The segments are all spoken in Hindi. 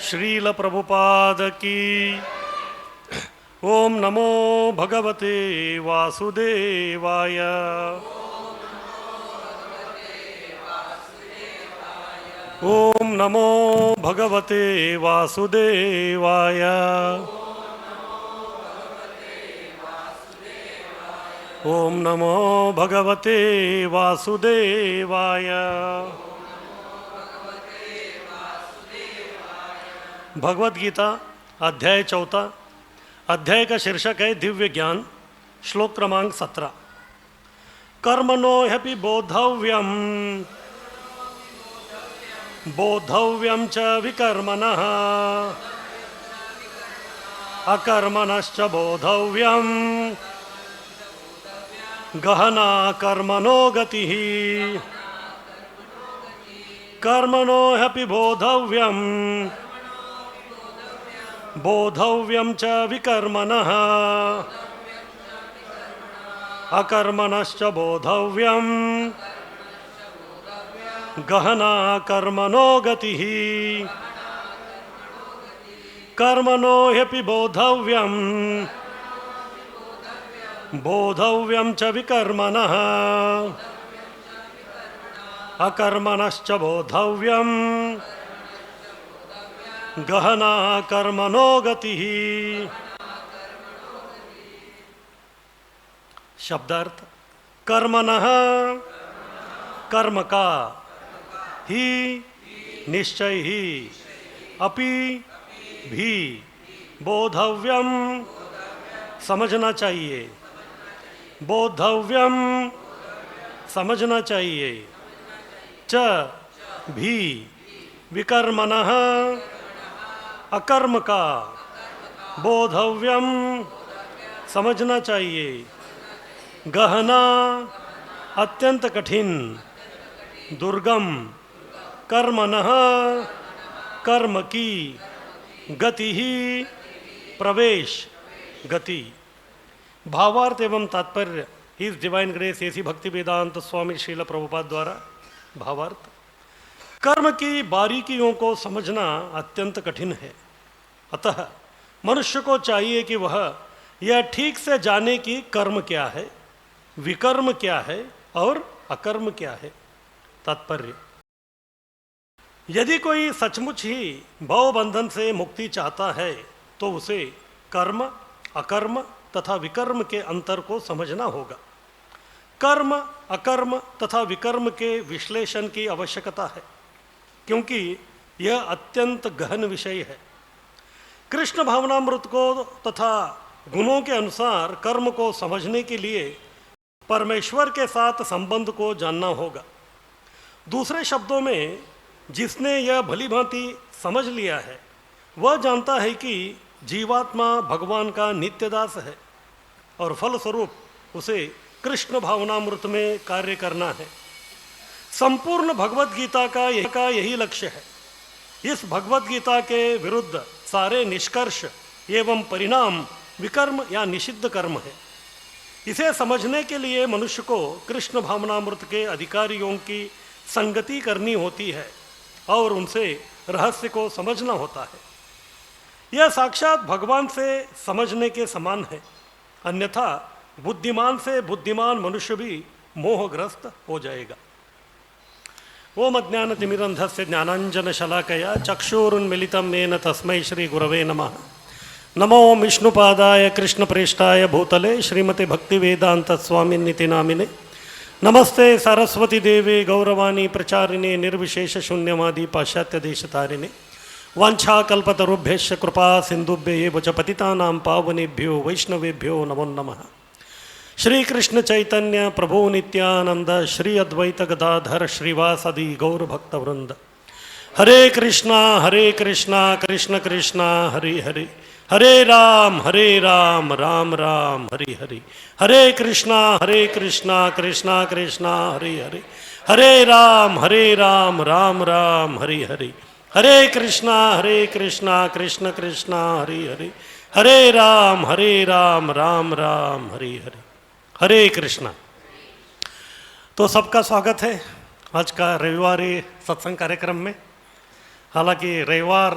श्रील प्रभुपाद की। ओम नमो भगवते वासुदेवाय। ओम नमो भगवते वासुदेवाय। ओम नमो भगवते वासुदेवाय। भगवद गीता अध्याय 4। अध्याय का शीर्षक है दिव्य ज्ञान। श्लोक क्रमांक 17। कर्मणो ह्यपि बोद्धव्यम बोद्धव्यम च विकर्मणः अकर्मणश्च बोद्धव्यम गहना कर्मणो गतिः। कर्मणो ह्यपि बोद्धव्यम बोद्धव्यम च विकर्मणः अकर्मणश्च बोद्धव्यम गहना कर्मणो गतिः। कर्मणो ह्यपि बोद्धव्यम बोद्धव्यम च विकर्मणः अकर्मणश्च बोद्धव्यम गहना कर्मणो गतिः। शब्दार्थ। कर्मणः कर्म का, ही निश्चय ही, अपि भी, बोद्धव्यम समझना चाहिए, बोद्धव्यम समझना चाहिए, च भी विकर्मणः अकर्म का, बोद्धव्यम समझना चाहिए, गहना अत्यंत कठिन, दुर्गम, कर्मणः कर्म की, गति ही प्रवेश गति। भावार्थ एवं तात्पर्य इस डिवाइन ग्रेस एसी भक्ति वेदांत स्वामी श्रील प्रभुपाद द्वारा। भावार्थ। कर्म की बारीकियों को समझना अत्यंत कठिन है, अतः मनुष्य को चाहिए कि वह यह ठीक से जाने कि कर्म क्या है, विकर्म क्या है और अकर्म क्या है। तात्पर्य। यदि कोई सचमुच ही भवबंधन से मुक्ति चाहता है तो उसे कर्म, अकर्म तथा विकर्म के अंतर को समझना होगा। कर्म, अकर्म तथा विकर्म के विश्लेषण की आवश्यकता है, क्योंकि यह अत्यंत गहन विषय है। कृष्ण भावनामृत को तथा गुणों के अनुसार कर्म को समझने के लिए परमेश्वर के साथ संबंध को जानना होगा। दूसरे शब्दों में, जिसने यह भलीभांति समझ लिया है वह जानता है कि जीवात्मा भगवान का नित्यदास है और फलस्वरूप उसे कृष्ण भावनामृत में कार्य करना है। संपूर्ण भगवद गीता का यही लक्ष्य है। इस भगवद गीता के विरुद्ध सारे निष्कर्ष एवं परिणाम विकर्म या निषिद्ध कर्म है। इसे समझने के लिए मनुष्य को कृष्ण भावनामृत के अधिकारियों की संगति करनी होती है और उनसे रहस्य को समझना होता है। यह साक्षात भगवान से समझने के समान है, अन्यथा बुद्धिमान से बुद्धिमान मनुष्य भी मोहग्रस्त हो जाएगा। ओम अज्ञानतिमिरन्धस्य ज्ञानाञ्जनशलाकया चक्षुरुन्मीलितं येन तस्मै श्री गुरवे नमः। नमो विष्णुपादाय कृष्णप्रेष्ठाय भूतले श्रीमते भक्तिवेदांत स्वामिन्निति नामिने। नमस्ते सरस्वती देवे गौरवाणी प्रचारिणे निर्विशेष शून्यवादी पाश्चात्य देशतारिणे। वाञ्छाकल्पतरुभ्यश्च कृपा सिन्धुभ्य एव च पतितानां पावनेभ्यो वैष्णवेभ्यो नमो नमः। श्री कृष्ण चैतन्य प्रभु नित्यानंद श्री अद्वैत गदाधर श्रीवासदि गौर भक्तवृंद। हरे कृष्णा कृष्ण कृष्णा हरे हरे, हरे राम राम राम हरे हरे। हरे कृष्णा कृष्णा कृष्णा हरे हरे, हरे राम राम राम हरे हरे। हरे कृष्णा कृष्ण कृष्णा हरे हरे, हरे राम राम राम हरे हरे। हरे कृष्णा। तो सबका स्वागत है आज का रविवारी सत्संग कार्यक्रम में। हालांकि रविवार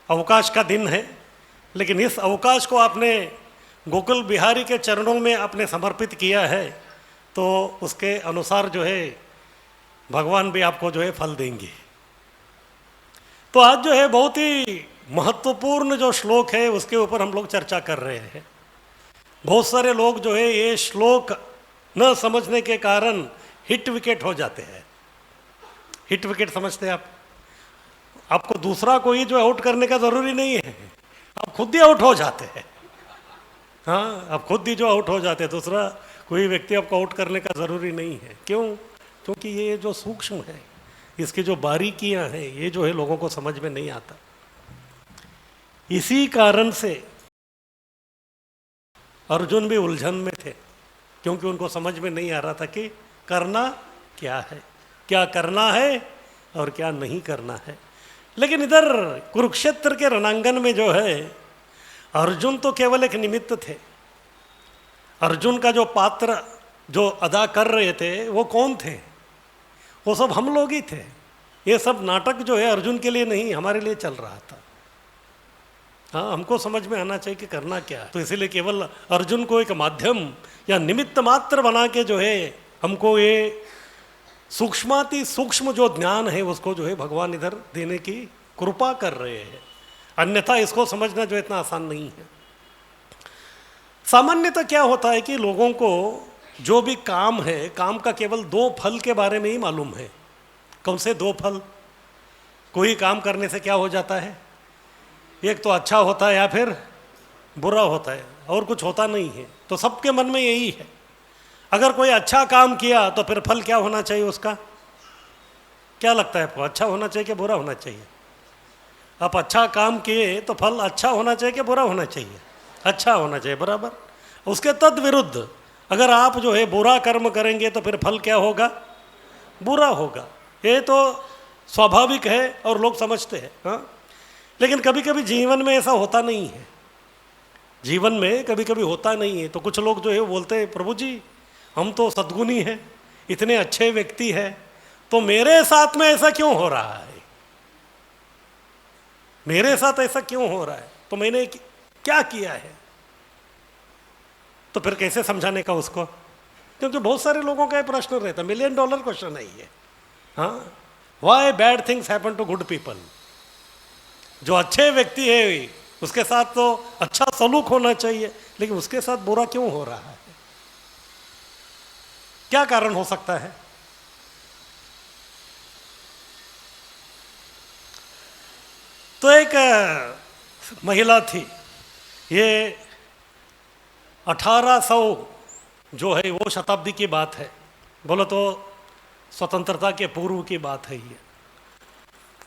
अवकाश का दिन है, लेकिन इस अवकाश को आपने गोकुल बिहारी के चरणों में आपने समर्पित किया है, तो उसके अनुसार जो है भगवान भी आपको जो है फल देंगे। तो आज जो है बहुत ही महत्वपूर्ण जो श्लोक है उसके ऊपर हम लोग चर्चा कर रहे हैं। बहुत सारे लोग जो है ये श्लोक न समझने के कारण हिट विकेट हो जाते हैं। हिट विकेट समझते हैं आप? आपको दूसरा कोई जो आउट करने का जरूरी नहीं है, आप खुद ही आउट हो जाते हैं। हाँ, आप खुद ही जो आउट हो जाते हैं, दूसरा कोई व्यक्ति आपको आउट करने का जरूरी नहीं है। क्यों? क्योंकि ये जो सूक्ष्म है, इसकी जो बारीकियां हैं, ये जो है लोगों को समझ में नहीं आता। इसी कारण से अर्जुन भी उलझन में थे, क्योंकि उनको समझ में नहीं आ रहा था कि करना क्या है, क्या करना है और क्या नहीं करना है। लेकिन इधर कुरुक्षेत्र के रणांगन में जो है अर्जुन तो केवल एक निमित्त थे। अर्जुन का जो पात्र जो अदा कर रहे थे वो कौन थे? वो सब हम लोग ही थे। ये सब नाटक जो है अर्जुन के लिए नहीं, हमारे लिए चल रहा था। हाँ, हमको समझ में आना चाहिए कि करना क्या है। तो इसीलिए केवल अर्जुन को एक माध्यम या निमित्त मात्र बना के जो है हमको ये सूक्ष्माति सूक्ष्म जो ज्ञान है उसको जो है भगवान इधर देने की कृपा कर रहे हैं। अन्यथा इसको समझना जो इतना आसान नहीं है। सामान्यतः क्या होता है कि लोगों को जो भी काम है, काम का केवल दो फल के बारे में ही मालूम है। कौन से दो फल? कोई काम करने से क्या हो जाता है, एक तो अच्छा होता है या फिर बुरा होता है, और कुछ होता नहीं है। तो सबके मन में यही है। अगर कोई अच्छा काम किया तो फिर फल क्या होना चाहिए उसका? क्या लगता है आपको, अच्छा होना चाहिए कि बुरा होना चाहिए? आप अच्छा काम किए तो फल अच्छा होना चाहिए कि बुरा होना चाहिए? अच्छा होना चाहिए, बराबर। उसके तद विरुद्ध अगर आप जो है बुरा कर्म करेंगे तो फिर फल क्या होगा? बुरा होगा। ये तो स्वाभाविक है और लोग समझते हैं। हाँ, लेकिन कभी कभी जीवन में ऐसा होता नहीं है। जीवन में कभी कभी होता नहीं है। तो कुछ लोग जो है बोलते हैं, प्रभु जी हम तो सद्गुणी हैं, इतने अच्छे व्यक्ति हैं, तो मेरे साथ में ऐसा क्यों हो रहा है? मेरे साथ ऐसा क्यों हो रहा है? तो मैंने क्या किया है? तो फिर कैसे समझाने का उसको? क्योंकि बहुत सारे लोगों का ये प्रश्न रहता है, $1,000,000 क्वेश्चन है ये। हाँ, why bad things happen to good people? जो अच्छे व्यक्ति है उसके साथ तो अच्छा सलूक होना चाहिए, लेकिन उसके साथ बुरा क्यों हो रहा है? क्या कारण हो सकता है? तो एक महिला थी, ये 1800 जो है वो शताब्दी की बात है, बोलो तो स्वतंत्रता के पूर्व की बात है ये।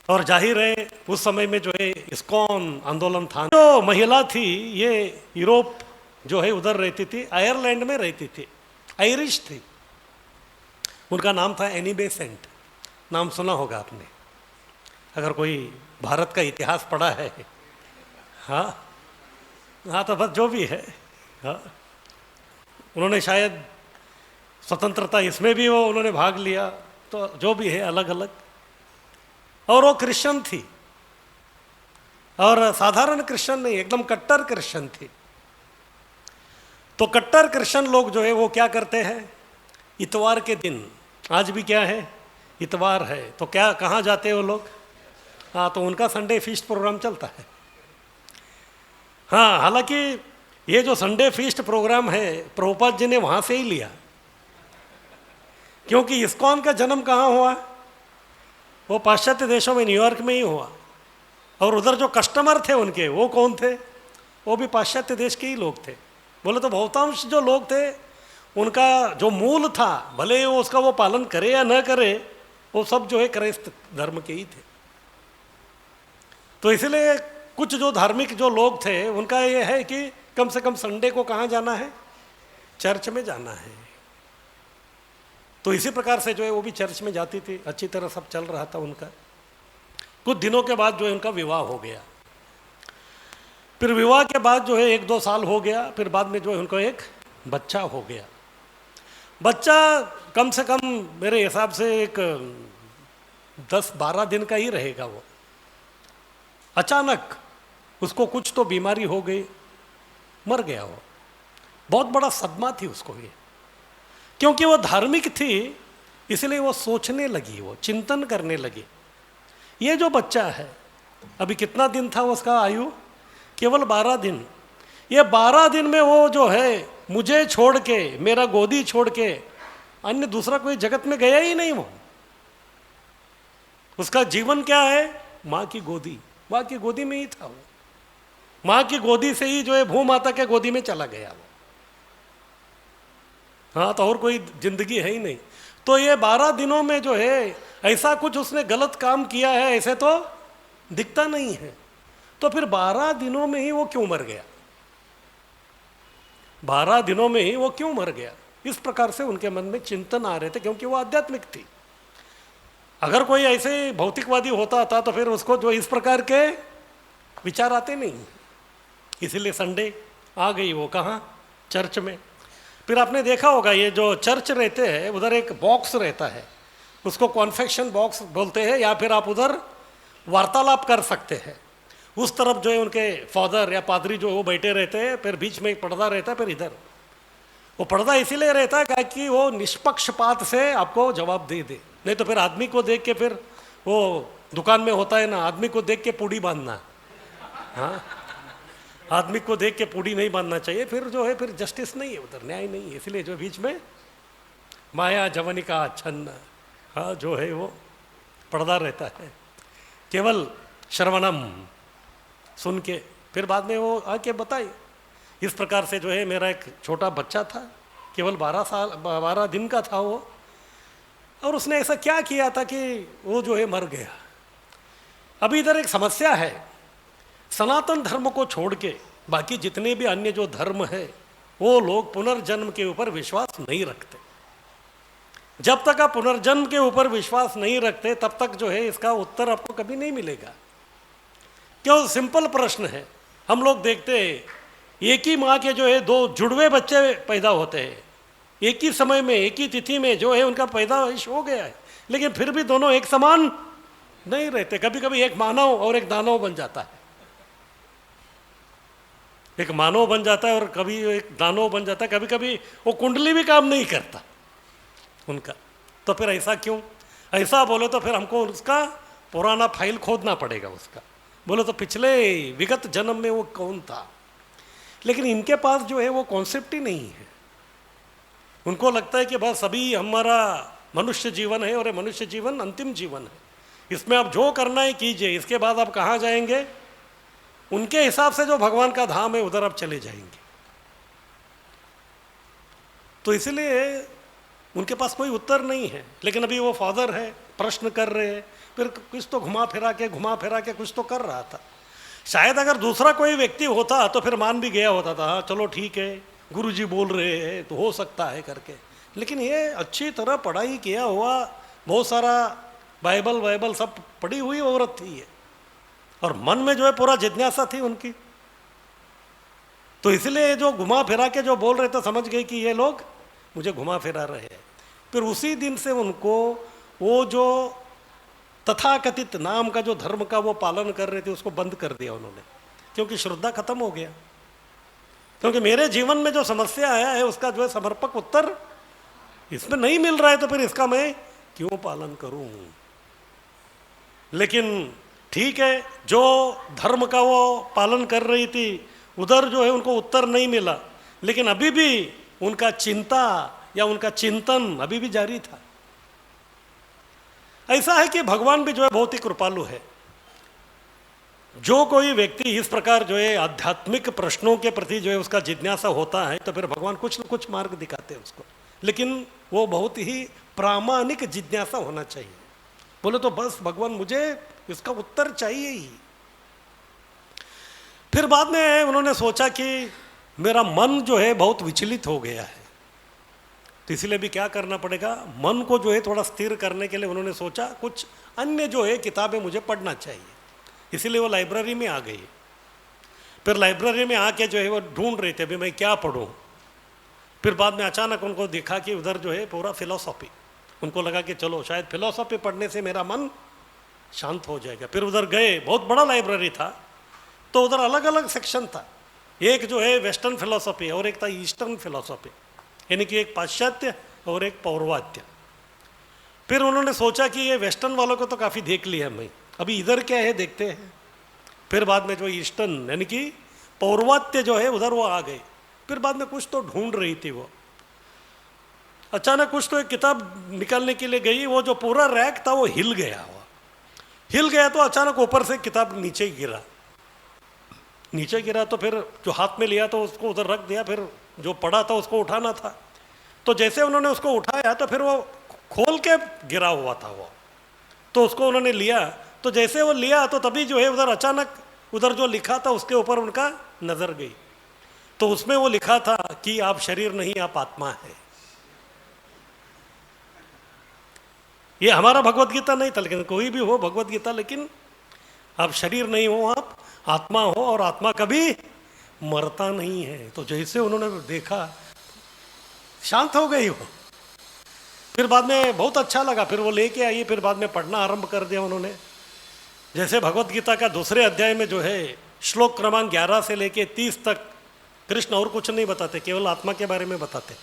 और जाहिर है उस समय में जो है इस्कॉन आंदोलन था। जो महिला थी ये यूरोप जो है उधर रहती थी, आयरलैंड में रहती थी, आयरिश थी। उनका नाम था एनी बेसेंट। नाम सुना होगा आपने, अगर कोई भारत का इतिहास पढ़ा है। हाँ हाँ, तो बस जो भी है, हाँ, उन्होंने शायद स्वतंत्रता इसमें भी वो उन्होंने भाग लिया, तो जो भी है अलग अलग। और वो क्रिश्चियन थी, और साधारण क्रिश्चियन नहीं, एकदम कट्टर क्रिश्चियन थी। तो कट्टर क्रिश्चियन लोग जो है वो क्या करते हैं, इतवार के दिन, आज भी क्या है, इतवार है, तो क्या कहाँ जाते हैं वो लोग? हाँ, तो उनका संडे फीस्ट प्रोग्राम चलता है। हाँ, हालांकि ये जो संडे फीस्ट प्रोग्राम है प्रभुपाद जी ने वहाँ से ही लिया, क्योंकि इस्कॉन का जन्म कहाँ हुआ? वो पाश्चात्य देशों में, न्यूयॉर्क में ही हुआ। और उधर जो कस्टमर थे उनके, वो कौन थे? वो भी पाश्चात्य देश के ही लोग थे। बोले तो बहुतांश जो लोग थे उनका जो मूल था, भले वो उसका वो पालन करे या न करे, वो सब जो है क्राइस्त धर्म के ही थे। तो इसलिए कुछ जो धार्मिक जो लोग थे उनका ये है कि कम से कम संडे को कहाँ जाना है? चर्च में जाना है। तो इसी प्रकार से जो है वो भी चर्च में जाती थी, अच्छी तरह सब चल रहा था उनका। कुछ दिनों के बाद जो है उनका विवाह हो गया। फिर विवाह के बाद जो है 1-2 साल हो गया, फिर बाद में जो है उनको एक बच्चा हो गया। बच्चा कम से कम मेरे हिसाब से एक 10-12 दिन का ही रहेगा वो। अचानक उसको कुछ तो बीमारी हो गई, मर गया वो। बहुत बड़ा सदमा थी उसको ये, क्योंकि वो धार्मिक थी, इसलिए वो सोचने लगी, वो चिंतन करने लगी। ये जो बच्चा है, अभी कितना दिन था उसका आयु? केवल 12 दिन। ये 12 दिन में वो जो है मुझे छोड़ के, मेरा गोदी छोड़ के अन्य दूसरा कोई जगत में गया ही नहीं। वो उसका जीवन क्या है? माँ की गोदी, माँ की गोदी में ही था वो। माँ की गोदी से ही जो है भू माता के गोदी में चला गया वो। हाँ, तो और कोई जिंदगी है ही नहीं। तो ये 12 दिनों में जो है ऐसा कुछ उसने गलत काम किया है ऐसे तो दिखता नहीं है। तो फिर 12 दिनों में ही वो क्यों मर गया? 12 दिनों में ही वो क्यों मर गया? इस प्रकार से उनके मन में चिंतन आ रहे थे, क्योंकि वो आध्यात्मिक थी। अगर कोई ऐसे भौतिकवादी होता था तो फिर उसको जो इस प्रकार के विचार आते नहीं। इसीलिए संडे आ गई वो कहाँ? चर्च में। फिर आपने देखा होगा ये जो चर्च रहते हैं उधर एक बॉक्स रहता है, उसको कॉन्फेक्शन बॉक्स बोलते हैं, या फिर आप उधर वार्तालाप कर सकते हैं। उस तरफ जो है उनके फादर या पादरी जो वो बैठे रहते हैं, फिर बीच में एक पर्दा रहता है, फिर इधर वो पर्दा इसीलिए रहता है कि वो निष्पक्षपात से आपको जवाब दे दे। नहीं तो फिर आदमी को देख के, फिर वो दुकान में होता है ना, आदमी को देख के पूड़ी बांधना। हाँ, आदमी को देख के पूड़ी नहीं बांधना चाहिए, फिर जो है फिर जस्टिस नहीं है उधर, न्याय नहीं है। इसलिए जो बीच में माया जवनी का छन्न, हाँ, जो है वो पर्दा रहता है, केवल श्रवणम सुन के। फिर बाद में वो आके बताए इस प्रकार से जो है मेरा एक छोटा बच्चा था, केवल 12 दिन का था वो, और उसने ऐसा क्या किया था कि वो जो है मर गया। अभी इधर एक समस्या है, सनातन धर्म को छोड़ के बाकी जितने भी अन्य जो धर्म है वो लोग पुनर्जन्म के ऊपर विश्वास नहीं रखते। जब तक आप पुनर्जन्म के ऊपर विश्वास नहीं रखते तब तक जो है इसका उत्तर आपको कभी नहीं मिलेगा। क्यों? सिंपल प्रश्न है। हम लोग देखते हैं एक ही माँ के जो है 2 जुड़वे बच्चे पैदा होते हैं, एक ही समय में एक ही तिथि में जो है उनका पैदाइश हो गया है, लेकिन फिर भी दोनों एक समान नहीं रहते। कभी कभी एक मानव और एक दानव बन जाता है, एक मानव बन जाता है और कभी एक दानव बन जाता है। कभी कभी वो कुंडली भी काम नहीं करता उनका। तो फिर ऐसा क्यों? ऐसा बोले तो फिर हमको उसका पुराना फाइल खोदना पड़ेगा उसका। बोले तो पिछले विगत जन्म में वो कौन था। लेकिन इनके पास जो है वो कॉन्सेप्ट ही नहीं है। उनको लगता है कि बस अभी हमारा मनुष्य जीवन है और ये मनुष्य जीवन अंतिम जीवन है, इसमें आप जो करना है कीजिए, इसके बाद आप कहाँ जाएंगे? उनके हिसाब से जो भगवान का धाम है उधर आप चले जाएंगे। तो इसलिए उनके पास कोई उत्तर नहीं है। लेकिन अभी वो फादर है, प्रश्न कर रहे हैं, फिर कुछ तो घुमा फिरा के कुछ तो कर रहा था। शायद अगर दूसरा कोई व्यक्ति होता तो फिर मान भी गया होता था, हाँ चलो ठीक है, गुरुजी बोल रहे हैं तो हो सकता है करके। लेकिन ये अच्छी तरह पढ़ाई किया हुआ, बहुत सारा बाइबल सब पढ़ी हुई औरत थी ये, और मन में जो है पूरा जिज्ञासा थी उनकी। तो इसलिए जो घुमा फिरा के जो बोल रहे थे समझ गए कि ये लोग मुझे घुमा फिरा रहे हैं। फिर उसी दिन से उनको वो जो तथाकथित नाम का जो धर्म का वो पालन कर रहे थे उसको बंद कर दिया उन्होंने, क्योंकि श्रद्धा खत्म हो गया। क्योंकि मेरे जीवन में जो समस्या आया है उसका जो है समर्पक उत्तर इसमें नहीं मिल रहा है, तो फिर इसका मैं क्यों पालन करूं। लेकिन ठीक है, जो धर्म का वो पालन कर रही थी उधर जो है उनको उत्तर नहीं मिला, लेकिन अभी भी उनका चिंता या उनका चिंतन अभी भी जारी था। ऐसा है कि भगवान भी जो है बहुत ही कृपालु है। जो कोई व्यक्ति इस प्रकार जो है आध्यात्मिक प्रश्नों के प्रति जो है उसका जिज्ञासा होता है तो फिर भगवान कुछ न कुछ मार्ग दिखाते हैं उसको, लेकिन वो बहुत ही प्रामाणिक जिज्ञासा होना चाहिए। बोले तो बस भगवान मुझे इसका उत्तर चाहिए ही। फिर बाद में उन्होंने सोचा कि मेरा मन जो है बहुत विचलित हो गया है, तो इसलिए भी क्या करना पड़ेगा, मन को जो है थोड़ा स्थिर करने के लिए उन्होंने सोचा कुछ अन्य जो है किताबें मुझे पढ़ना चाहिए। इसीलिए वो लाइब्रेरी में आ गई। फिर लाइब्रेरी में आके जो है वो ढूंढ रहे थे भी मैं क्या पढ़ूं। फिर बाद में अचानक उनको देखा कि उधर जो है पूरा फिलॉसॉफी, उनको लगा कि चलो शायद फिलॉसॉफी पढ़ने से मेरा मन शांत हो जाएगा। फिर उधर गए, बहुत बड़ा लाइब्रेरी था, तो उधर अलग अलग सेक्शन था। एक जो है वेस्टर्न फिलोसॉफी और एक था ईस्टर्न फिलोसॉफी, यानी कि एक पाश्चात्य और एक पौर्वात्य। फिर उन्होंने सोचा कि ये वेस्टर्न वालों को तो काफ़ी देख लिया मैं, अभी इधर क्या है देखते हैं। फिर बाद में जो ईस्टर्न यानी कि पौर्वात्य जो है उधर वो आ गए। फिर बाद में कुछ तो ढूंढ रही थी वो, अचानक कुछ तो एक किताब निकालने के लिए गई, वो जो पूरा रैक था वो हिल गया। वो हिल गया तो अचानक ऊपर से किताब नीचे गिरा। नीचे गिरा तो फिर जो हाथ में लिया तो उसको उधर रख दिया, फिर जो पड़ा था उसको उठाना था। तो जैसे उन्होंने उसको उठाया तो फिर वो खोल के गिरा हुआ था वो, तो उसको उन्होंने लिया। तो जैसे वो लिया तो तभी जो है उधर अचानक उधर जो लिखा था उसके ऊपर उनका नज़र गई। तो उसमें वो लिखा था कि आप शरीर नहीं, आप आत्मा है। ये हमारा भगवत गीता नहीं था, लेकिन कोई भी हो भगवत गीता, लेकिन आप शरीर नहीं हो, आप आत्मा हो, और आत्मा कभी मरता नहीं है। तो जैसे उन्होंने देखा शांत हो गई वो। फिर बाद में बहुत अच्छा लगा, फिर वो लेके आई, फिर बाद में पढ़ना आरंभ कर दिया उन्होंने। जैसे भगवत गीता का दूसरे अध्याय में जो है श्लोक क्रमांक 11 से लेके 30 तक कृष्ण और कुछ नहीं बताते, केवल आत्मा के बारे में बताते।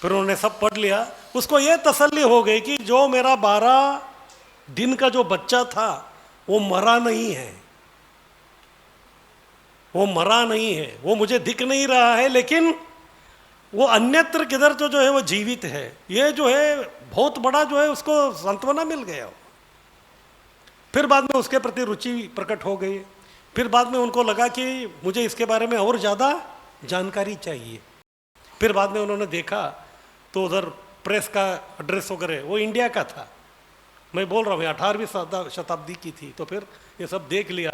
फिर उन्होंने सब पढ़ लिया, उसको ये तसल्ली हो गई कि जो मेरा 12 दिन का जो बच्चा था वो मरा नहीं है, वो मरा नहीं है, वो मुझे दिख नहीं रहा है, लेकिन वो अन्यत्र किधर जो है वो जीवित है। ये जो है बहुत बड़ा जो है उसको सांत्वना मिल गया। फिर बाद में उसके प्रति रुचि प्रकट हो गई। फिर बाद में उनको लगा कि मुझे इसके बारे में और ज़्यादा जानकारी चाहिए। फिर बाद में उन्होंने देखा तो उधर प्रेस का एड्रेस वगैरह वो इंडिया का था, मैं बोल रहा हूँ 18वीं शताब्दी की थी। तो फिर ये सब देख लिया,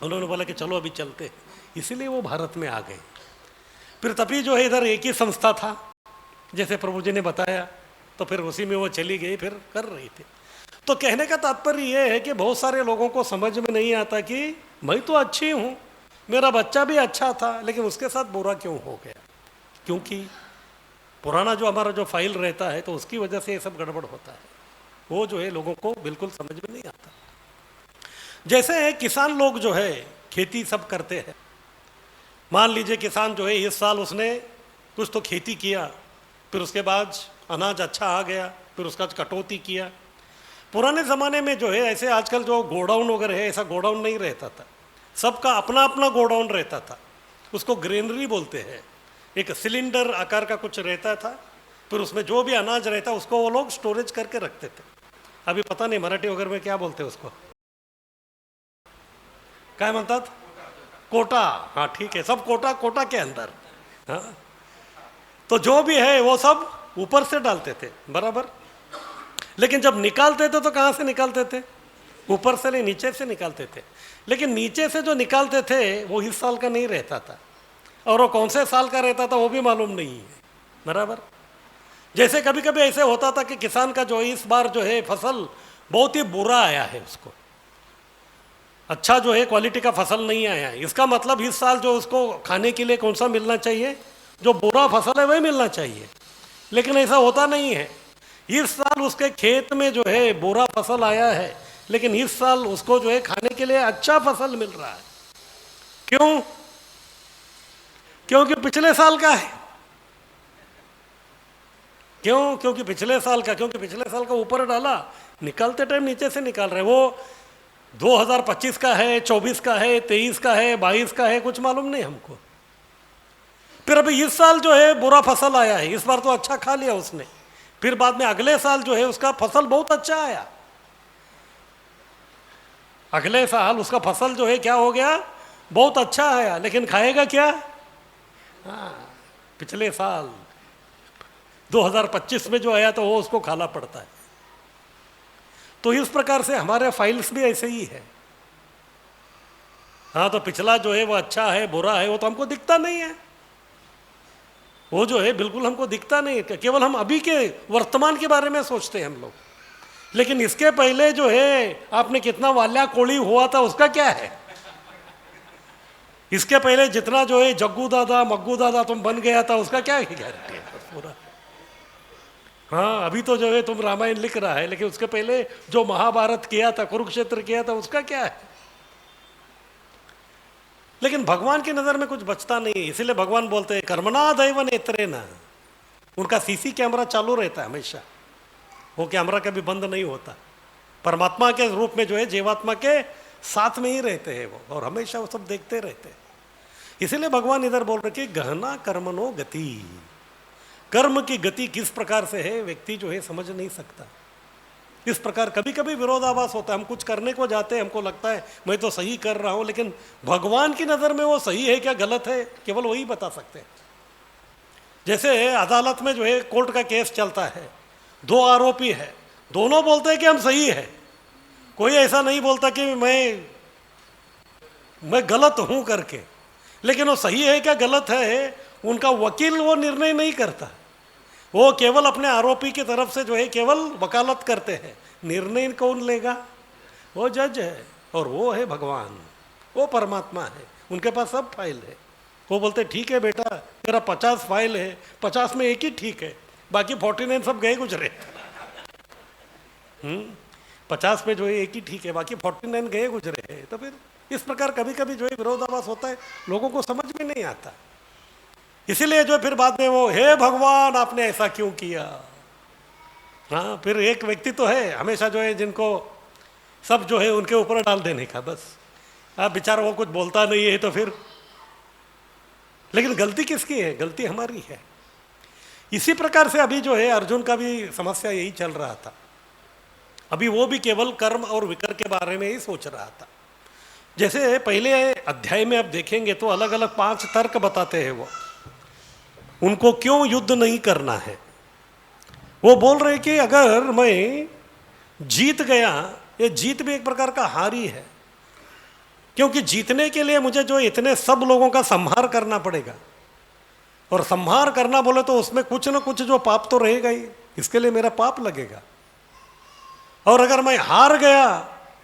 उन्होंने बोला कि चलो अभी चलते हैं, इसीलिए वो भारत में आ गए। फिर तभी जो है इधर एक ही संस्था था जैसे प्रभु जी ने बताया, तो फिर उसी में वो चली गई, फिर कर रही थी। तो कहने का तात्पर्य ये है कि बहुत सारे लोगों को समझ में नहीं आता कि मैं तो अच्छी हूँ, मेरा बच्चा भी अच्छा था, लेकिन उसके साथ बुरा क्यों हो गया। क्योंकि पुराना जो हमारा जो फाइल रहता है तो उसकी वजह से ये सब गड़बड़ होता है। वो जो है लोगों को बिल्कुल समझ में नहीं आता। जैसे किसान लोग जो है खेती सब करते हैं, मान लीजिए किसान जो है इस साल उसने कुछ तो खेती किया, फिर उसके बाद अनाज अच्छा आ गया, फिर उसका कटौती किया। पुराने ज़माने में जो है ऐसे आजकल जो गोडाउन वगैरह है, ऐसा गोडाउन नहीं रहता था, सबका अपना अपना गोडाउन रहता था। उसको ग्रेनरी बोलते हैं। एक सिलेंडर आकार का कुछ रहता था, फिर उसमें जो भी अनाज रहता उसको वो लोग स्टोरेज करके रखते थे। अभी पता नहीं मराठी वगैरह में क्या बोलते हैं उसको, क्या म्हणतात, कोटा। हाँ ठीक है, सब कोटा कोटा के अंदर। हाँ, तो जो भी है वो सब ऊपर से डालते थे, बराबर। लेकिन जब निकालते थे तो कहाँ से निकालते थे, ऊपर से नहीं, नीचे से निकालते थे। लेकिन नीचे से जो निकालते थे वो इस साल का नहीं रहता था, और वो कौन से साल का रहता था वो भी मालूम नहीं है, बराबर। जैसे कभी कभी ऐसे होता था कि किसान का जो इस बार जो है फसल बहुत ही बुरा आया है, उसको अच्छा जो है क्वालिटी का फसल नहीं आया है, इसका मतलब इस साल जो उसको खाने के लिए कौन सा मिलना चाहिए, जो बुरा फसल है वही मिलना चाहिए। लेकिन ऐसा होता नहीं है। इस साल उसके खेत में जो है बुरा फसल आया है, लेकिन इस साल उसको जो है खाने के लिए अच्छा फसल मिल रहा है। क्यों? क्योंकि पिछले साल का है। क्यों? क्योंकि पिछले साल का ऊपर डाला, निकालते टाइम नीचे से निकाल रहे। वो 2025 का है, 24 का है, 23 का है, 22 का है, कुछ मालूम नहीं हमको। फिर अभी इस साल जो है बुरा फसल आया है, इस बार तो अच्छा खा लिया उसने, फिर बाद में अगले साल जो है उसका फसल बहुत अच्छा आया, अगले साल उसका फसल जो है क्या हो गया, बहुत अच्छा आया, लेकिन खाएगा क्या? हाँ, पिछले साल 2025 में जो आया तो वो उसको खाना पड़ता है। तो इस प्रकार से हमारे फाइल्स भी ऐसे ही है। हाँ, तो पिछला जो है वो अच्छा है बुरा है वो तो हमको दिखता नहीं है, वो जो है बिल्कुल हमको दिखता नहीं है। केवल हम अभी के वर्तमान के बारे में सोचते हैं हम लोग, लेकिन इसके पहले जो है आपने कितना वाल्या कोड़ी हुआ था उसका क्या है? इसके पहले जितना जो है जग्गू दादा मग्गू दादा तुम बन गया था उसका क्या गारंटी है? पूरा हाँ, अभी तो जो है तुम रामायण लिख रहा है, लेकिन उसके पहले जो महाभारत किया था, कुरुक्षेत्र किया था, उसका क्या है? लेकिन भगवान की नजर में कुछ बचता नहीं, इसीलिए भगवान बोलते हैं कर्मणा दैव नेत्रेण। उनका सीसी कैमरा चालू रहता है हमेशा, वो कैमरा कभी बंद नहीं होता। परमात्मा के रूप में जो है जीवात्मा के साथ में ही रहते हैं वो, और हमेशा वो सब देखते रहते हैं। इसीलिए भगवान इधर बोल रहे कि गहना कर्मणो गति, कर्म की गति किस प्रकार से है व्यक्ति जो है समझ नहीं सकता। इस प्रकार कभी कभी विरोधाभास होता है, हम कुछ करने को जाते हैं, हमको लगता है मैं तो सही कर रहा हूं, लेकिन भगवान की नज़र में वो सही है क्या गलत है केवल वही बता सकते हैं। जैसे अदालत में जो है कोर्ट का केस चलता है, दो आरोपी है, दोनों बोलते हैं कि हम सही है, कोई ऐसा नहीं बोलता कि मैं गलत हूं करके। लेकिन वो सही है क्या गलत है उनका वकील वो निर्णय नहीं करता, वो केवल अपने आरोपी की तरफ से जो है केवल वकालत करते हैं। निर्णय कौन लेगा? वो जज है, और वो है भगवान, वो परमात्मा है, उनके पास सब फाइल है। वो बोलते ठीक है बेटा तेरा 50 फाइल है, 50 में एक ही ठीक है, बाकी 49 सब गए गुजरे। 50 में जो है एक ही ठीक है, बाकी 49 गए गुजरे हैं। तो फिर इस प्रकार कभी कभी जो है विरोधाभास होता है, लोगों को समझ में नहीं आता। इसीलिए जो फिर बाद में वो हे भगवान आपने ऐसा क्यों किया। हाँ, फिर एक व्यक्ति तो है हमेशा जो है जिनको सब जो है उनके ऊपर डाल देने का, बस आप बेचारा वो कुछ बोलता नहीं है तो फिर, लेकिन गलती किसकी है? गलती हमारी है। इसी प्रकार से अभी जो है अर्जुन का भी समस्या यही चल रहा था। अभी वो भी केवल कर्म और विकर के बारे में ही सोच रहा था। जैसे पहले अध्याय में आप देखेंगे तो अलग अलग 5 तर्क बताते हैं वो, उनको क्यों युद्ध नहीं करना है। वो बोल रहे कि अगर मैं जीत गया, ये जीत भी एक प्रकार का हार ही है, क्योंकि जीतने के लिए मुझे जो इतने सब लोगों का संहार करना पड़ेगा, और संहार करना बोले तो उसमें कुछ ना कुछ जो पाप तो रहेगा ही, इसके लिए मेरा पाप लगेगा। और अगर मैं हार गया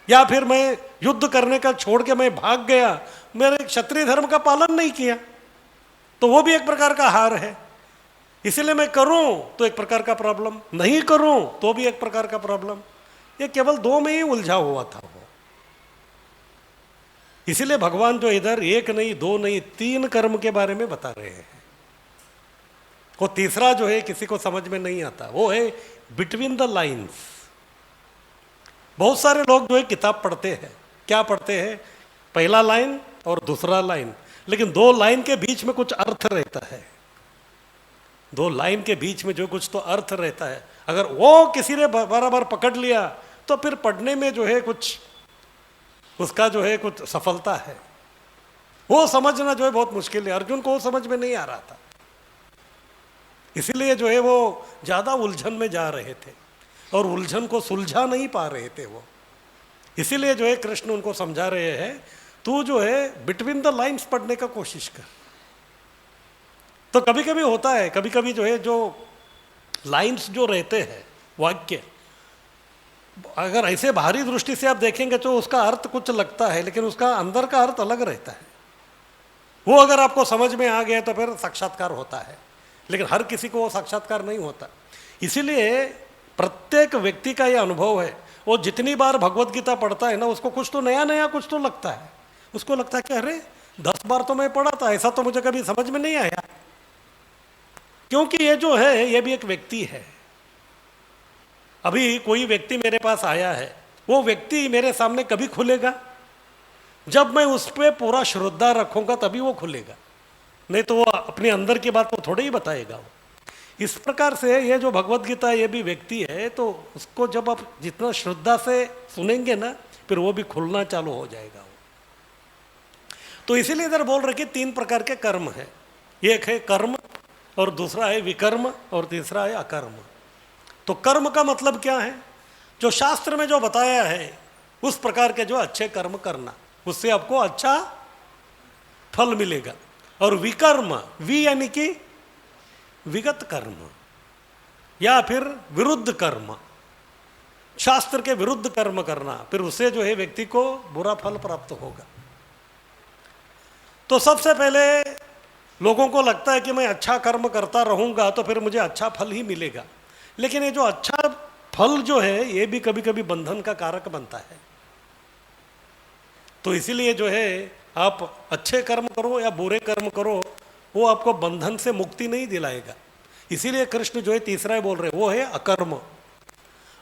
या फिर मैं युद्ध करने का छोड़ के मैं भाग गया, मेरे क्षत्रिय धर्म का पालन नहीं किया, तो वो भी एक प्रकार का हार है। इसीलिए मैं करूं तो एक प्रकार का प्रॉब्लम, नहीं करूं तो भी एक प्रकार का प्रॉब्लम। ये केवल 2 में ही उलझा हुआ था वो। इसीलिए भगवान जो इधर 1 नहीं 2 नहीं 3 कर्म के बारे में बता रहे हैं। वो तीसरा जो है किसी को समझ में नहीं आता, वो है बिटवीन द लाइन्स। बहुत सारे लोग जो है किताब पढ़ते हैं, क्या पढ़ते हैं? पहला लाइन और दूसरा लाइन, लेकिन 2 लाइन के बीच में कुछ अर्थ रहता है। 2 लाइन के बीच में जो कुछ तो अर्थ रहता है, अगर वो किसी ने बराबर पकड़ लिया तो फिर पढ़ने में जो है कुछ उसका जो है कुछ सफलता है। वो समझना जो है बहुत मुश्किल है। अर्जुन को वो समझ में नहीं आ रहा था, इसीलिए जो है वो ज्यादा उलझन में जा रहे थे और उलझन को सुलझा नहीं पा रहे थे वो। इसीलिए जो है कृष्ण उनको समझा रहे हैं, तू जो है बिटवीन द लाइन्स पढ़ने का कोशिश कर। तो कभी कभी होता है, कभी कभी जो है जो लाइन्स जो रहते हैं वाक्य, अगर ऐसे बाहरी दृष्टि से आप देखेंगे तो उसका अर्थ कुछ लगता है, लेकिन उसका अंदर का अर्थ अलग रहता है। वो अगर आपको समझ में आ गया तो फिर साक्षात्कार होता है, लेकिन हर किसी को वो साक्षात्कार नहीं होता। इसीलिए प्रत्येक व्यक्ति का ये अनुभव है, वो जितनी बार भगवत गीता पढ़ता है ना, उसको कुछ तो नया नया कुछ तो लगता है। उसको लगता है कि अरे 10 बार तो मैं पढ़ा था, ऐसा तो मुझे कभी समझ में नहीं आया। क्योंकि ये जो है ये भी एक व्यक्ति है। अभी कोई व्यक्ति मेरे पास आया है, वो व्यक्ति मेरे सामने कभी खुलेगा जब मैं उस पर पूरा श्रद्धा रखूंगा, तभी वो खुलेगा, नहीं तो वो अपने अंदर की बात को थोड़े ही बताएगा वो। इस प्रकार से ये जो भगवत गीता ये भी व्यक्ति है, तो उसको जब आप जितना श्रद्धा से सुनेंगे ना, फिर वो भी खुलना चालू हो जाएगा वो। तो इसीलिए इधर बोल रहे कि 3 प्रकार के कर्म है, एक है कर्म और दूसरा है विकर्म और तीसरा है अकर्म। तो कर्म का मतलब क्या है? जो शास्त्र में जो बताया है उस प्रकार के जो अच्छे कर्म करना, उससे आपको अच्छा फल मिलेगा। और विकर्म, वी यानी कि विगत कर्म या फिर विरुद्ध कर्म, शास्त्र के विरुद्ध कर्म करना, फिर उससे जो है व्यक्ति को बुरा फल प्राप्त होगा। तो सबसे पहले लोगों को लगता है कि मैं अच्छा कर्म करता रहूंगा तो फिर मुझे अच्छा फल ही मिलेगा, लेकिन ये जो अच्छा फल जो है ये भी कभी कभी बंधन का कारक बनता है। तो इसीलिए जो है आप अच्छे कर्म करो या बुरे कर्म करो, वो आपको बंधन से मुक्ति नहीं दिलाएगा। इसीलिए कृष्ण जो है तीसरा ही बोल रहे वो है अकर्म।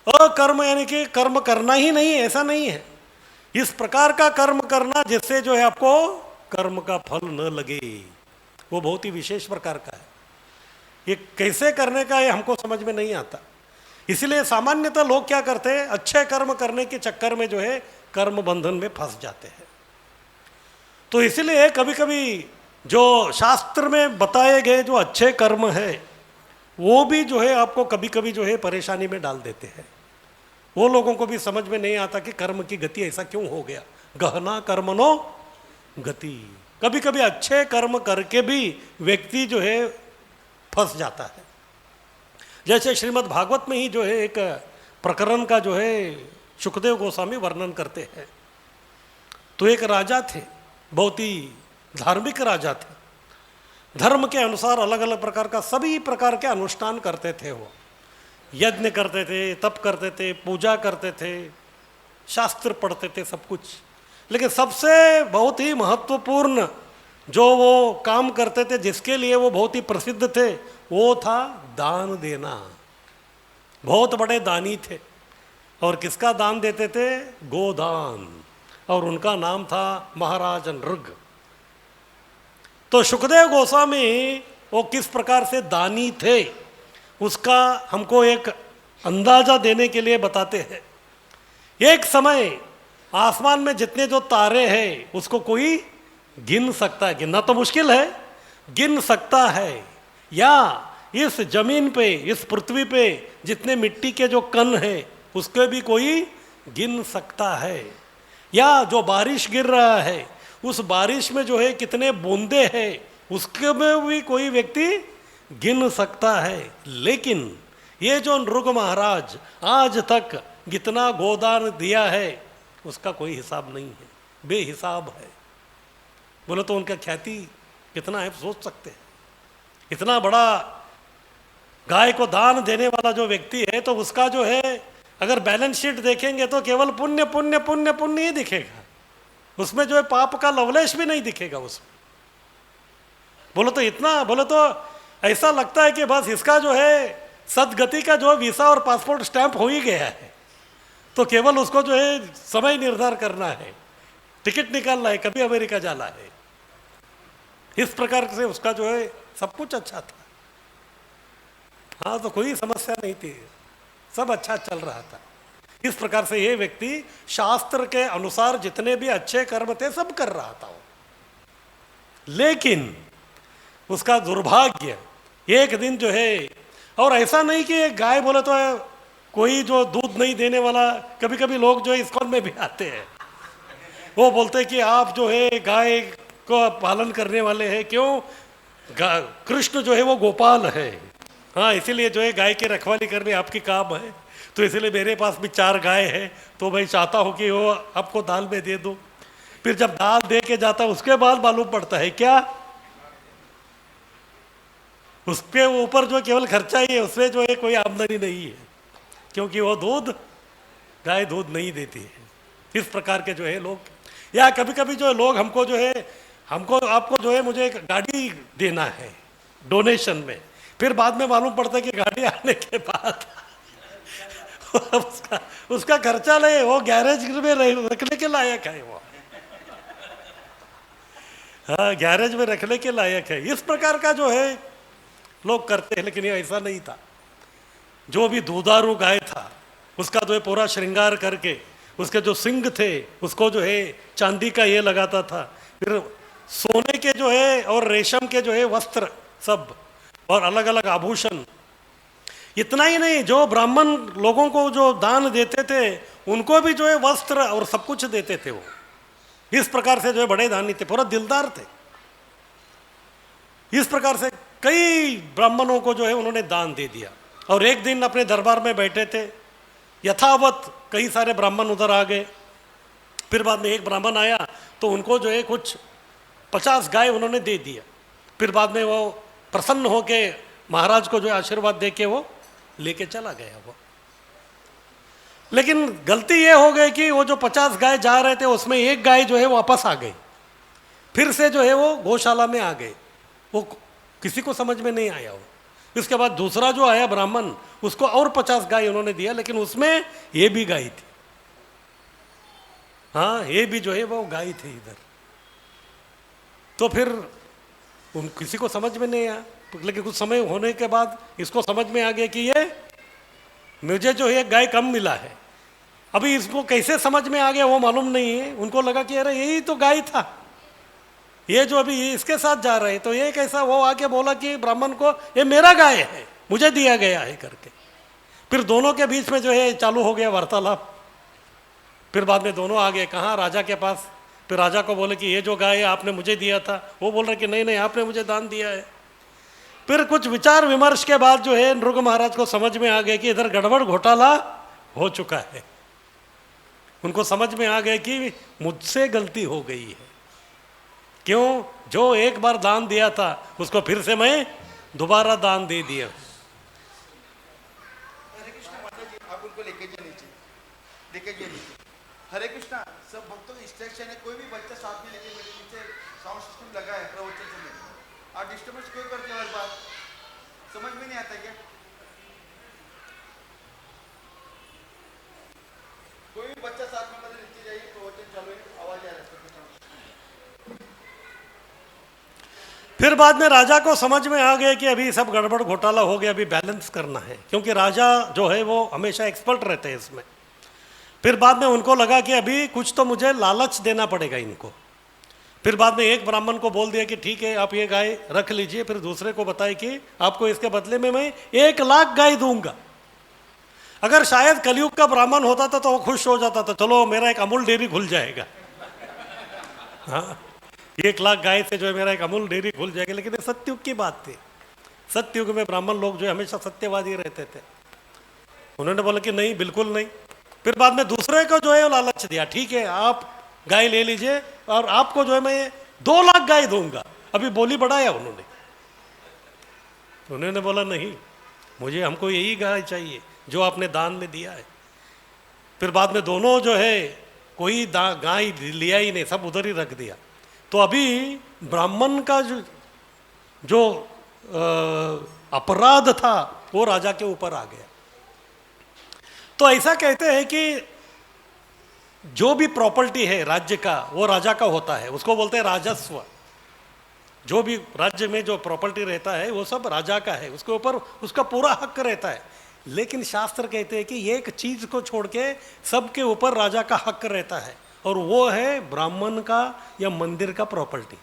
अकर्म यानी कि कर्म करना ही नहीं है, ऐसा नहीं है। इस प्रकार का कर्म करना जिससे जो है आपको कर्म का फल न लगे, वो बहुत ही विशेष प्रकार का है। ये कैसे करने का ये हमको समझ में नहीं आता। इसलिए सामान्यतः लोग क्या करते हैं, अच्छे कर्म करने के चक्कर में जो है कर्म बंधन में फंस जाते हैं। तो इसलिए कभी कभी जो शास्त्र में बताए गए जो अच्छे कर्म है वो भी जो है आपको कभी कभी जो है परेशानी में डाल देते हैं। वो लोगों को भी समझ में नहीं आता कि कर्म की गति ऐसा क्यों हो गया, गहना कर्मनो गति। कभी कभी अच्छे कर्म करके भी व्यक्ति जो है फंस जाता है। जैसे श्रीमद् भागवत में ही जो है एक प्रकरण का जो है सुखदेव गोस्वामी वर्णन करते हैं। तो एक राजा थे, बहुत ही धार्मिक राजा थे। धर्म के अनुसार अलग अलग प्रकार का सभी प्रकार के अनुष्ठान करते थे। वो यज्ञ करते थे, तप करते थे, पूजा करते थे, शास्त्र पढ़ते थे, सब कुछ। लेकिन सबसे बहुत ही महत्वपूर्ण जो वो काम करते थे, जिसके लिए वो बहुत ही प्रसिद्ध थे, वो था दान देना। बहुत बड़े दानी थे। और किसका दान देते थे? गोदान। और उनका नाम था महाराज नृग। तो सुखदेव गोस्वामी वो किस प्रकार से दानी थे उसका हमको एक अंदाजा देने के लिए बताते हैं। एक समय आसमान में जितने जो तारे हैं उसको कोई गिन सकता है, गिनना तो मुश्किल है, गिन सकता है। या इस जमीन पे, इस पृथ्वी पे जितने मिट्टी के जो कण हैं उसके भी कोई गिन सकता है। या जो बारिश गिर रहा है उस बारिश में जो है कितने बूंदे हैं उसके में भी कोई व्यक्ति गिन सकता है। लेकिन ये जो नृग महाराज आज तक जितना गोदान दिया है उसका कोई हिसाब नहीं है, बेहिसाब है। बोले तो उनका ख्याति कितना है सोच सकते हैं। इतना बड़ा गाय को दान देने वाला जो व्यक्ति है तो उसका जो है अगर बैलेंस शीट देखेंगे तो केवल पुण्य पुण्य पुण्य पुण्य ही दिखेगा, उसमें जो है पाप का लवलेश भी नहीं दिखेगा उसमें। बोलो तो इतना, बोलो तो ऐसा लगता है कि बस इसका जो है सदगति का जो वीसा और पासपोर्ट स्टैंप हो ही गया है। तो केवल उसको जो है समय निर्धार करना है, टिकट निकालना है, कभी अमेरिका जाना है। इस प्रकार से उसका जो है सब कुछ अच्छा था। हाँ, तो कोई समस्या नहीं थी, सब अच्छा चल रहा था। इस प्रकार से ये व्यक्ति शास्त्र के अनुसार जितने भी अच्छे कर्म थे सब कर रहा था वो। लेकिन उसका दुर्भाग्य एक दिन जो है, और ऐसा नहीं कि एक गाय बोले तो कोई जो दूध नहीं देने वाला, कभी कभी लोग जो है इस्कॉन में भी आते हैं, वो बोलते हैं कि आप जो है गाय को पालन करने वाले हैं। क्यों? कृष्ण जो है वो गोपाल है। हाँ, इसीलिए जो है गाय की रखवाली करनी आपकी काम है। तो इसलिए मेरे पास भी 4 गाय है, तो मैं चाहता हूँ कि वो आपको दाल में दे दो। फिर जब दाल दे के जाता उसके बाद मालूम पड़ता है क्या उसके ऊपर जो केवल खर्चा ही है, उसमें जो है कोई आमदनी नहीं है, क्योंकि वो गाय दूध नहीं देती है। इस प्रकार के जो है लोग, या कभी कभी जो है लोग हमको जो है, आपको जो है मुझे एक गाड़ी देना है डोनेशन में। फिर बाद में मालूम पड़ता है कि गाड़ी आने के बाद उसका खर्चा नहीं, वो गैरेज में रखने के लायक है वो। हाँ, गैरेज में रखने के लायक है। इस प्रकार का जो है लोग करते हैं। लेकिन ये ऐसा नहीं था। जो भी दूधारू गाय था उसका जो है पूरा श्रृंगार करके, उसके जो सिंग थे उसको जो है चांदी का ये लगाता था, फिर सोने के जो है और रेशम के जो है वस्त्र सब, और अलग अलग आभूषण। इतना ही नहीं, जो ब्राह्मण लोगों को जो दान देते थे उनको भी जो है वस्त्र और सब कुछ देते थे वो। इस प्रकार से जो है बड़े दानी थे, पूरा दिलदार थे। इस प्रकार से कई ब्राह्मणों को जो है उन्होंने दान दे दिया। और एक दिन अपने दरबार में बैठे थे, यथावत कई सारे ब्राह्मण उधर आ गए। फिर बाद में एक ब्राह्मण आया तो उनको जो है कुछ 50 गाय उन्होंने दे दिया। फिर बाद में वो प्रसन्न होके महाराज को जो है आशीर्वाद दे के वो लेके चला गया वो। लेकिन गलती ये हो गई कि वो जो 50 गाय जा रहे थे उसमें एक गाय जो है वापस आ गई, फिर से जो है वो गौशाला में आ गए। वो किसी को समझ में नहीं आया वो। इसके बाद दूसरा जो आया ब्राह्मण, उसको और 50 गाय उन्होंने दिया, लेकिन उसमें ये भी गाय थी। हाँ, ये भी जो है वो गाय थी इधर। तो फिर उन किसी को समझ में नहीं आया, लेकिन कुछ समय होने के बाद इसको समझ में आ गया कि ये मुझे जो है गाय कम मिला है। अभी इसको कैसे समझ में आ गया वो मालूम नहीं है। उनको लगा कि अरे यही तो गाय था, ये जो अभी इसके साथ जा रहे, तो ये कैसा। वो आके बोला कि ब्राह्मण को ये मेरा गाय है, मुझे दिया गया है करके। फिर दोनों के बीच में जो है चालू हो गया वार्तालाप। फिर बाद में दोनों आ गए कहाँ, राजा के पास। फिर राजा को बोले कि ये जो गाय है आपने मुझे दिया था। वो बोल रहे कि नहीं नहीं, आपने मुझे दान दिया है। फिर कुछ विचार विमर्श के बाद जो है नृग महाराज को समझ में आ गया कि इधर गड़बड़ घोटाला हो चुका है। उनको समझ में आ गया कि मुझसे गलती हो गई है। क्यों? जो एक बार दान दिया था उसको फिर से मैं दोबारा दान दे दिया। हरे कृष्णा माता जी, आप उनको लेके जाइए नीचे, लेके जाइए नीचे। हरे कृष्णा। सब भक्तों को इंस्ट्रक्शन है, कोई भी बच्चा साथ में लेके नीचे साउंड सिस्टम लगा है प्रवचन समय। आप डिस्टर्बेंस क्यों करते हो हर बार? समझ में नहीं आता क्या? कोई भी बच्चा साथ में मतलब नीचे जाइए, प्रवचन चालू है, आवाज आ रहा है। फिर बाद में राजा को समझ में आ गया कि अभी सब गड़बड़ घोटाला हो गया, अभी बैलेंस करना है, क्योंकि राजा जो है वो हमेशा एक्सपर्ट रहते हैं इसमें। फिर बाद में उनको लगा कि अभी कुछ तो मुझे लालच देना पड़ेगा इनको। फिर बाद में एक ब्राह्मण को बोल दिया कि ठीक है आप ये गाय रख लीजिए। फिर दूसरे को बताए कि आपको इसके बदले में मैं 1 लाख गाय दूंगा। अगर शायद कलयुग का ब्राह्मण होता था तो वो खुश हो जाता था, चलो मेरा एक अमूल डेयरी खुल जाएगा। हाँ, 1 लाख गाय से जो है मेरा एक अमूल डेयरी खुल जाएगी। लेकिन ये सत्युग की बात थी। सत्युग में ब्राह्मण लोग जो है हमेशा सत्यवादी रहते थे। उन्होंने बोला कि नहीं, बिल्कुल नहीं। फिर बाद में दूसरे को जो है वो लालच दिया, ठीक है आप गाय ले लीजिए और आपको जो है मैं 2 लाख गाय दूंगा। अभी बोली बढ़ाया उन्होंने बोला नहीं, मुझे हमको यही गाय चाहिए जो आपने दान में दिया है। फिर बाद में दोनों जो है कोई गाय लिया ही नहीं, सब उधर ही रख दिया। तो अभी ब्राह्मण का जो अपराध था वो राजा के ऊपर आ गया। तो ऐसा कहते हैं कि जो भी प्रॉपर्टी है राज्य का वो राजा का होता है, उसको बोलते हैं राजस्व। जो भी राज्य में जो प्रॉपर्टी रहता है वो सब राजा का है, उसके ऊपर उसका पूरा हक रहता है। लेकिन शास्त्र कहते हैं कि एक चीज को छोड़ के सबके ऊपर राजा का हक रहता है, और वो है ब्राह्मण का या मंदिर का प्रॉपर्टी।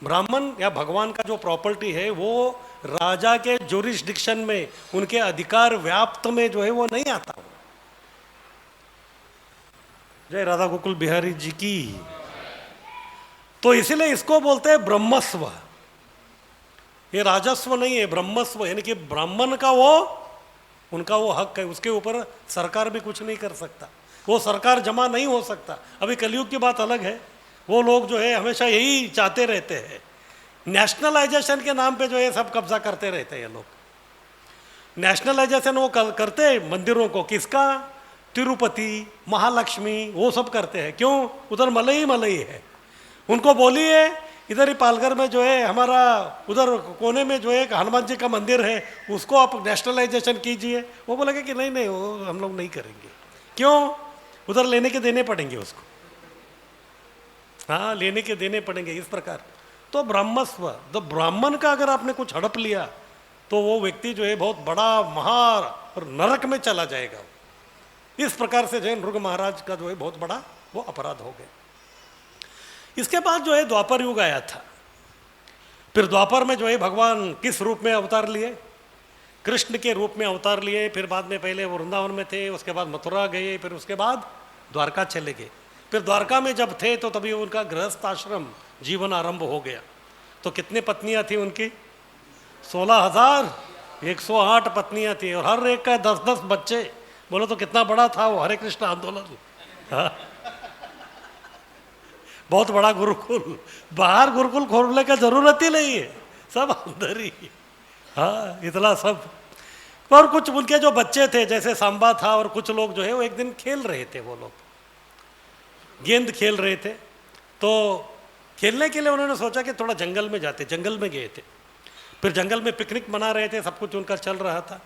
ब्राह्मण या भगवान का जो प्रॉपर्टी है वो राजा के ज्यूरिसडिक्शन में, उनके अधिकार व्याप्त में जो है वो नहीं आता। जय राधा गोकुल बिहारी जी की। तो इसीलिए इसको बोलते हैं ब्रह्मस्व। ये राजस्व नहीं है, ब्रह्मस्व, यानी कि ब्राह्मण का वो उनका वो हक है, उसके ऊपर सरकार भी कुछ नहीं कर सकता, वो सरकार जमा नहीं हो सकता। अभी कलयुग की बात अलग है, वो लोग जो है हमेशा यही चाहते रहते हैं, नेशनलाइजेशन के नाम पे जो है सब कब्जा करते रहते हैं ये लोग। नेशनलाइजेशन वो करते हैं मंदिरों को, किसका? तिरुपति, महालक्ष्मी, वो सब करते हैं। क्यों? उधर मलई है। उनको बोलिए इधर ही पालघर में जो है हमारा उधर कोने में जो है हनुमान जी का मंदिर है, उसको आप नेशनलाइजेशन कीजिए। वो बोलेगा कि नहीं नहीं, वो हम लोग नहीं करेंगे। क्यों? उधर लेने के देने पड़ेंगे उसको। हाँ, लेने के देने पड़ेंगे इस प्रकार। तो ब्रह्मस्व, तो ब्राह्मण का अगर आपने कुछ हड़प लिया तो वो व्यक्ति जो है बहुत बड़ा महार नरक में चला जाएगा। इस प्रकार से जो है नृग महाराज का जो है बहुत बड़ा वो अपराध हो गया। इसके बाद जो है द्वापर युग आया था। फिर द्वापर में जो है भगवान किस रूप में अवतार लिए? कृष्ण के रूप में अवतार लिए। फिर बाद में पहले वृंदावन में थे, उसके बाद मथुरा गए, फिर उसके बाद द्वारका चले गए। फिर द्वारका में जब थे तो तभी उनका गृहस्थ आश्रम जीवन आरंभ हो गया। तो कितनी पत्नियां थी उनकी? 16,108 पत्नियां थी, और हर एक का 10-10 बच्चे। बोलो तो कितना बड़ा था वो हरे कृष्ण आंदोलन। हाँ, बहुत बड़ा गुरुकुल। बाहर गुरुकुल खोलने का जरूरत ही नहीं है, सब अंदर ही। हाँ, इतना सब और कुछ उनके जो बच्चे थे, जैसे सांबा था और कुछ लोग जो है वो एक दिन खेल रहे थे, वो लोग गेंद खेल रहे थे। तो खेलने के लिए उन्होंने सोचा कि थोड़ा जंगल में जाते, जंगल में गए थे। फिर जंगल में पिकनिक मना रहे थे, सब कुछ उनका चल रहा था।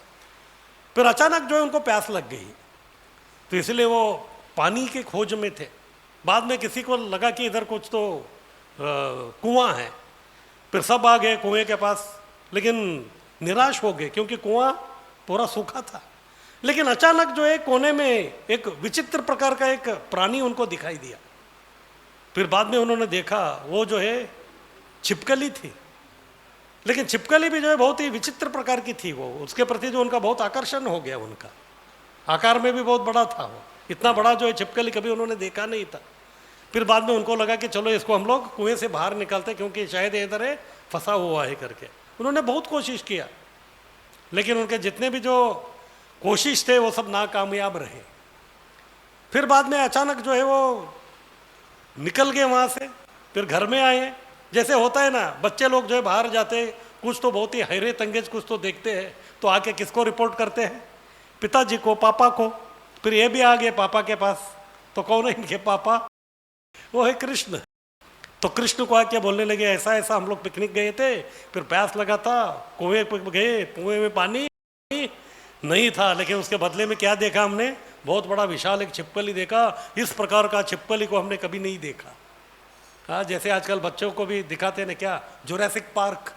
फिर अचानक जो है उनको प्यास लग गई, तो इसलिए वो पानी के खोज में थे। बाद में किसी को लगा कि इधर कुछ तो कुआं है, फिर सब आ गए कुएं के पास, लेकिन निराश हो गए क्योंकि कुआं पूरा सूखा था। लेकिन अचानक जो है कोने में एक विचित्र प्रकार का एक प्राणी उनको दिखाई दिया। फिर बाद में उन्होंने देखा वो जो है छिपकली थी, लेकिन छिपकली भी जो है बहुत ही विचित्र प्रकार की थी। वो उसके प्रति जो उनका बहुत आकर्षण हो गया, उनका आकार में भी बहुत बड़ा था वो, इतना बड़ा जो है छिपकली कभी उन्होंने देखा नहीं था। फिर बाद में उनको लगा कि चलो इसको हम लोग कुएं से बाहर निकालते, क्योंकि शायद इधर है फंसा हुआ है करके। उन्होंने बहुत कोशिश किया, लेकिन उनके जितने भी जो कोशिश थे वो सब नाकामयाब रहे। फिर बाद में अचानक जो है वो निकल गए वहाँ से, फिर घर में आए। जैसे होता है ना, बच्चे लोग जो है बाहर जाते, कुछ तो बहुत ही हैरत अंगेज कुछ तो देखते हैं, तो आके किसको रिपोर्ट करते हैं? पिताजी को, पापा को। फिर ये भी आ गए पापा के पास। तो कौन है इनके पापा? वो है कृष्ण। तो कृष्ण को आके बोलने लगे, ऐसा ऐसा हम लोग पिकनिक गए थे, फिर प्यास लगा था, कुएं पे गए, कुएं में पानी नहीं था, लेकिन उसके बदले में क्या देखा हमने? बहुत बड़ा विशाल एक छिपकली देखा। इस प्रकार का छिपकली को हमने कभी नहीं देखा। हाँ, जैसे आजकल बच्चों को भी दिखाते हैं क्या, जुरासिक पार्क।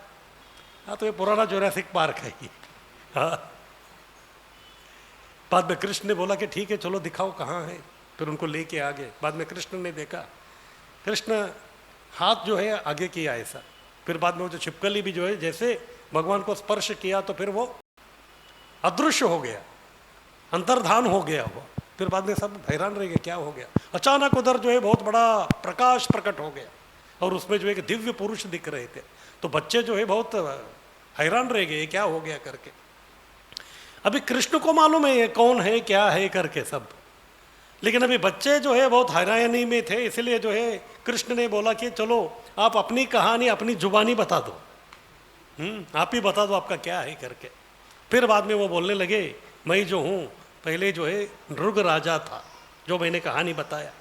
हाँ, तो ये पुराना जुरासिक पार्क है ये। हाँ, बाद में कृष्ण ने बोला कि ठीक है चलो दिखाओ कहाँ है। फिर उनको लेके आ गए। बाद में कृष्ण ने देखा, कृष्ण हाथ जो है आगे किया ऐसा। फिर बाद में वो जो छिपकली भी जो है जैसे भगवान को स्पर्श किया तो फिर वो अदृश्य हो गया, अंतर्धान हो गया वो। फिर बाद में सब हैरान रह गए, क्या हो गया? अचानक उधर जो है बहुत बड़ा प्रकाश प्रकट हो गया और उसमें जो एक दिव्य पुरुष दिख रहे थे। तो बच्चे जो है बहुत हैरान रह गए, क्या हो गया करके। अभी कृष्ण को मालूम है ये कौन है, क्या है करके सब, लेकिन अभी बच्चे जो है बहुत हैरानी में थे। इसलिए जो है कृष्ण ने बोला कि चलो आप अपनी कहानी अपनी जुबानी बता दो, आप ही बता दो आपका क्या है करके। फिर बाद में वो बोलने लगे, मैं जो हूँ पहले जो है नृग राजा था, जो मैंने कहानी बताया।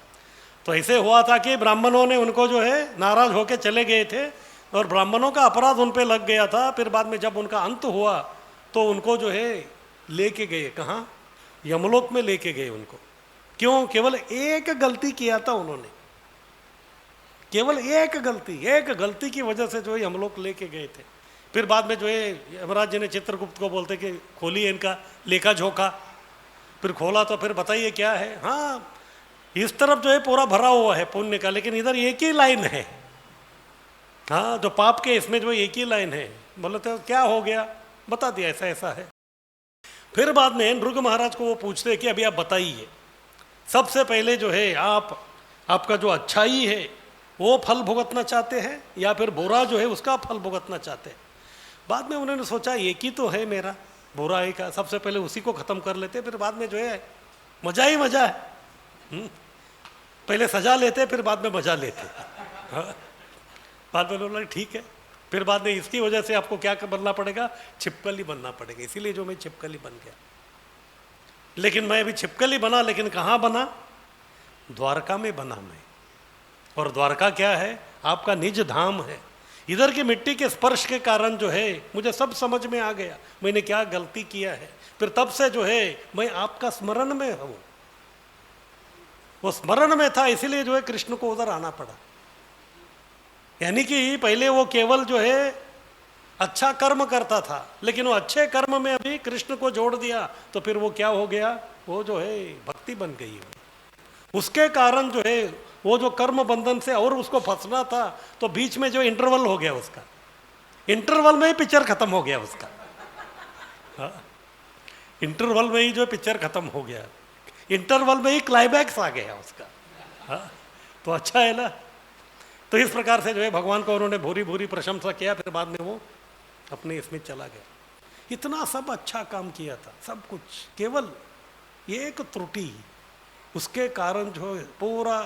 तो ऐसे हुआ था कि ब्राह्मणों ने उनको जो है नाराज होकर चले गए थे और ब्राह्मणों का अपराध उन पे लग गया था। फिर बाद में जब उनका अंत हुआ तो उनको जो है लेके गए, कहाँ? यमलोक में लेके गए उनको। क्यों? केवल एक गलती किया था उन्होंने, केवल एक गलती की वजह से जो है यमलोक लेके गए थे। फिर बाद में जो है यमराज जी ने चित्रगुप्त को बोलते कि खोलिए इनका लेखा जोखा। फिर खोला तो फिर बताइए क्या है। हाँ, इस तरफ जो है पूरा भरा हुआ है पुण्य का, लेकिन इधर एक ही लाइन है। हाँ, जो पाप के इसमें जो एक ही लाइन है। बोले तो क्या हो गया? बता दिया ऐसा ऐसा है। फिर बाद में नृग महाराज को वो पूछते हैं कि अभी आप बताइए, सबसे पहले जो है आपका जो अच्छाई है वो फल भुगतना चाहते हैं या फिर बुरा जो है उसका फल भुगतना चाहते हैं? बाद में उन्होंने सोचा एक ही तो है मेरा, बुराई का, सबसे पहले उसी को खत्म कर लेते, फिर बाद में जो है मजा ही मजा है। पहले सजा लेते फिर बाद में मजा लेते। हाँ, बाद में बोला ठीक है। फिर बाद में इसकी वजह से आपको क्या बनना पड़ेगा? छिपकली बनना पड़ेगा। इसीलिए जो मैं छिपकली बन गया। लेकिन मैं अभी छिपकली बना, लेकिन कहाँ बना? द्वारका में बना मैं। और द्वारका क्या है? आपका निज धाम है। इधर की मिट्टी के स्पर्श के कारण जो है मुझे सब समझ में आ गया, मैंने क्या गलती किया है। फिर तब से जो है मैं आपका स्मरण में हूँ। वो स्मरण में था, इसीलिए जो है कृष्ण को उधर आना पड़ा। यानी कि पहले वो केवल जो है अच्छा कर्म करता था, लेकिन वो अच्छे कर्म में अभी कृष्ण को जोड़ दिया तो फिर वो क्या हो गया? वो जो है भक्ति बन गई। उसके कारण जो है वो जो कर्म बंधन से और उसको फंसना था तो बीच में जो इंटरवल हो गया उसका, इंटरवल में ही पिक्चर खत्म हो गया उसका। हाँ, इंटरवल में ही जो पिक्चर खत्म हो गया, इंटरवल में ही क्लाइमैक्स आ गया उसका। हाँ, तो अच्छा है ना। तो इस प्रकार से जो है भगवान को उन्होंने भूरी भूरी प्रशंसा किया। फिर बाद में वो अपने इसमें चला गया। इतना सब अच्छा काम किया था, सब कुछ, केवल एक त्रुटि, उसके कारण जो है पूरा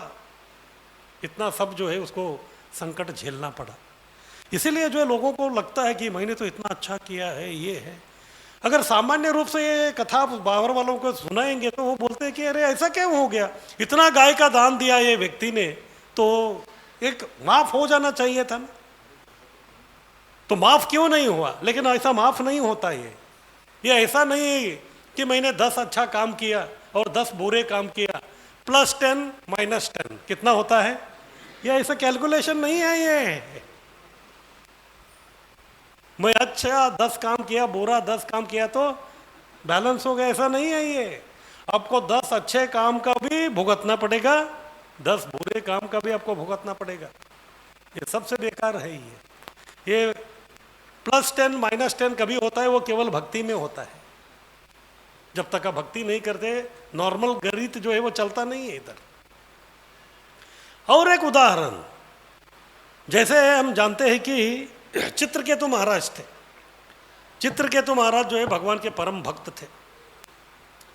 इतना सब जो है उसको संकट झेलना पड़ा। इसीलिए जो है लोगों को लगता है कि मैंने तो इतना अच्छा किया है, ये है, अगर सामान्य रूप से ये कथा आप बाबर वालों को सुनाएंगे तो वो बोलते हैं कि अरे ऐसा क्यों हो गया, इतना गाय का दान दिया ये व्यक्ति ने, तो एक माफ हो जाना चाहिए था ना, तो माफ क्यों नहीं हुआ? लेकिन ऐसा माफ नहीं होता ये ऐसा नहीं कि मैंने 10 अच्छा काम किया और 10 बुरे काम किया, +10 -10 कितना होता है, ये ऐसा कैलकुलेशन नहीं है ये। मैं अच्छा 10 काम किया, बुरा 10 काम किया तो बैलेंस हो गया, ऐसा नहीं है ये। आपको 10 अच्छे काम का भी भुगतना पड़ेगा, 10 बुरे काम का भी आपको भुगतना पड़ेगा। ये सबसे बेकार है ये +10 -10 कभी होता है, वो केवल भक्ति में होता है। जब तक आप भक्ति नहीं करते नॉर्मल गणित जो है वो चलता नहीं है इधर। और एक उदाहरण, जैसे हम जानते हैं कि चित्रकेतु महाराज थे। चित्रकेतु महाराज जो है भगवान के परम भक्त थे,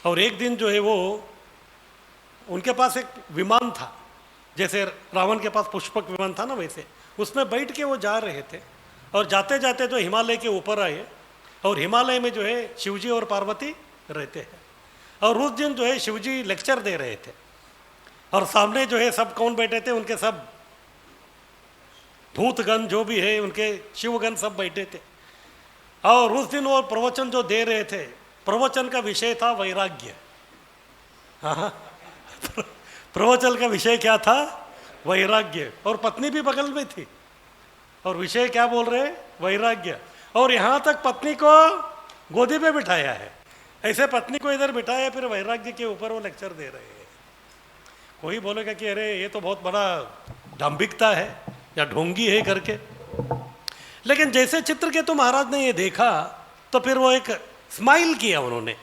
और एक दिन जो है वो उनके पास एक विमान था, जैसे रावण के पास पुष्पक विमान था ना, वैसे उसमें बैठ के वो जा रहे थे। और जाते जाते जो हिमालय के ऊपर आए, और हिमालय में जो है शिवजी और पार्वती रहते हैं। और उस दिन जो है शिवजी लेक्चर दे रहे थे, और सामने जो है सब कौन बैठे थे, उनके सब भूतगण जो भी है, उनके शिवगण सब बैठे थे। और उस दिन वो प्रवचन जो दे रहे थे, प्रवचन का विषय था वैराग्य। हाँ, प्रवचन का विषय क्या था? वैराग्य। और पत्नी भी बगल में थी, और विषय क्या बोल रहे? वैराग्य। और यहाँ तक पत्नी को गोदी पे बिठाया है, ऐसे पत्नी को इधर बिठाया, फिर वैराग्य के ऊपर वो लेक्चर दे रहे हैं। कोई बोलेगा कि अरे ये तो बहुत बड़ा डांबिकता है या ढोंगी है करके, लेकिन जैसे चित्रकेतु महाराज ने ये देखा तो फिर वो एक स्माइल किया उन्होंने।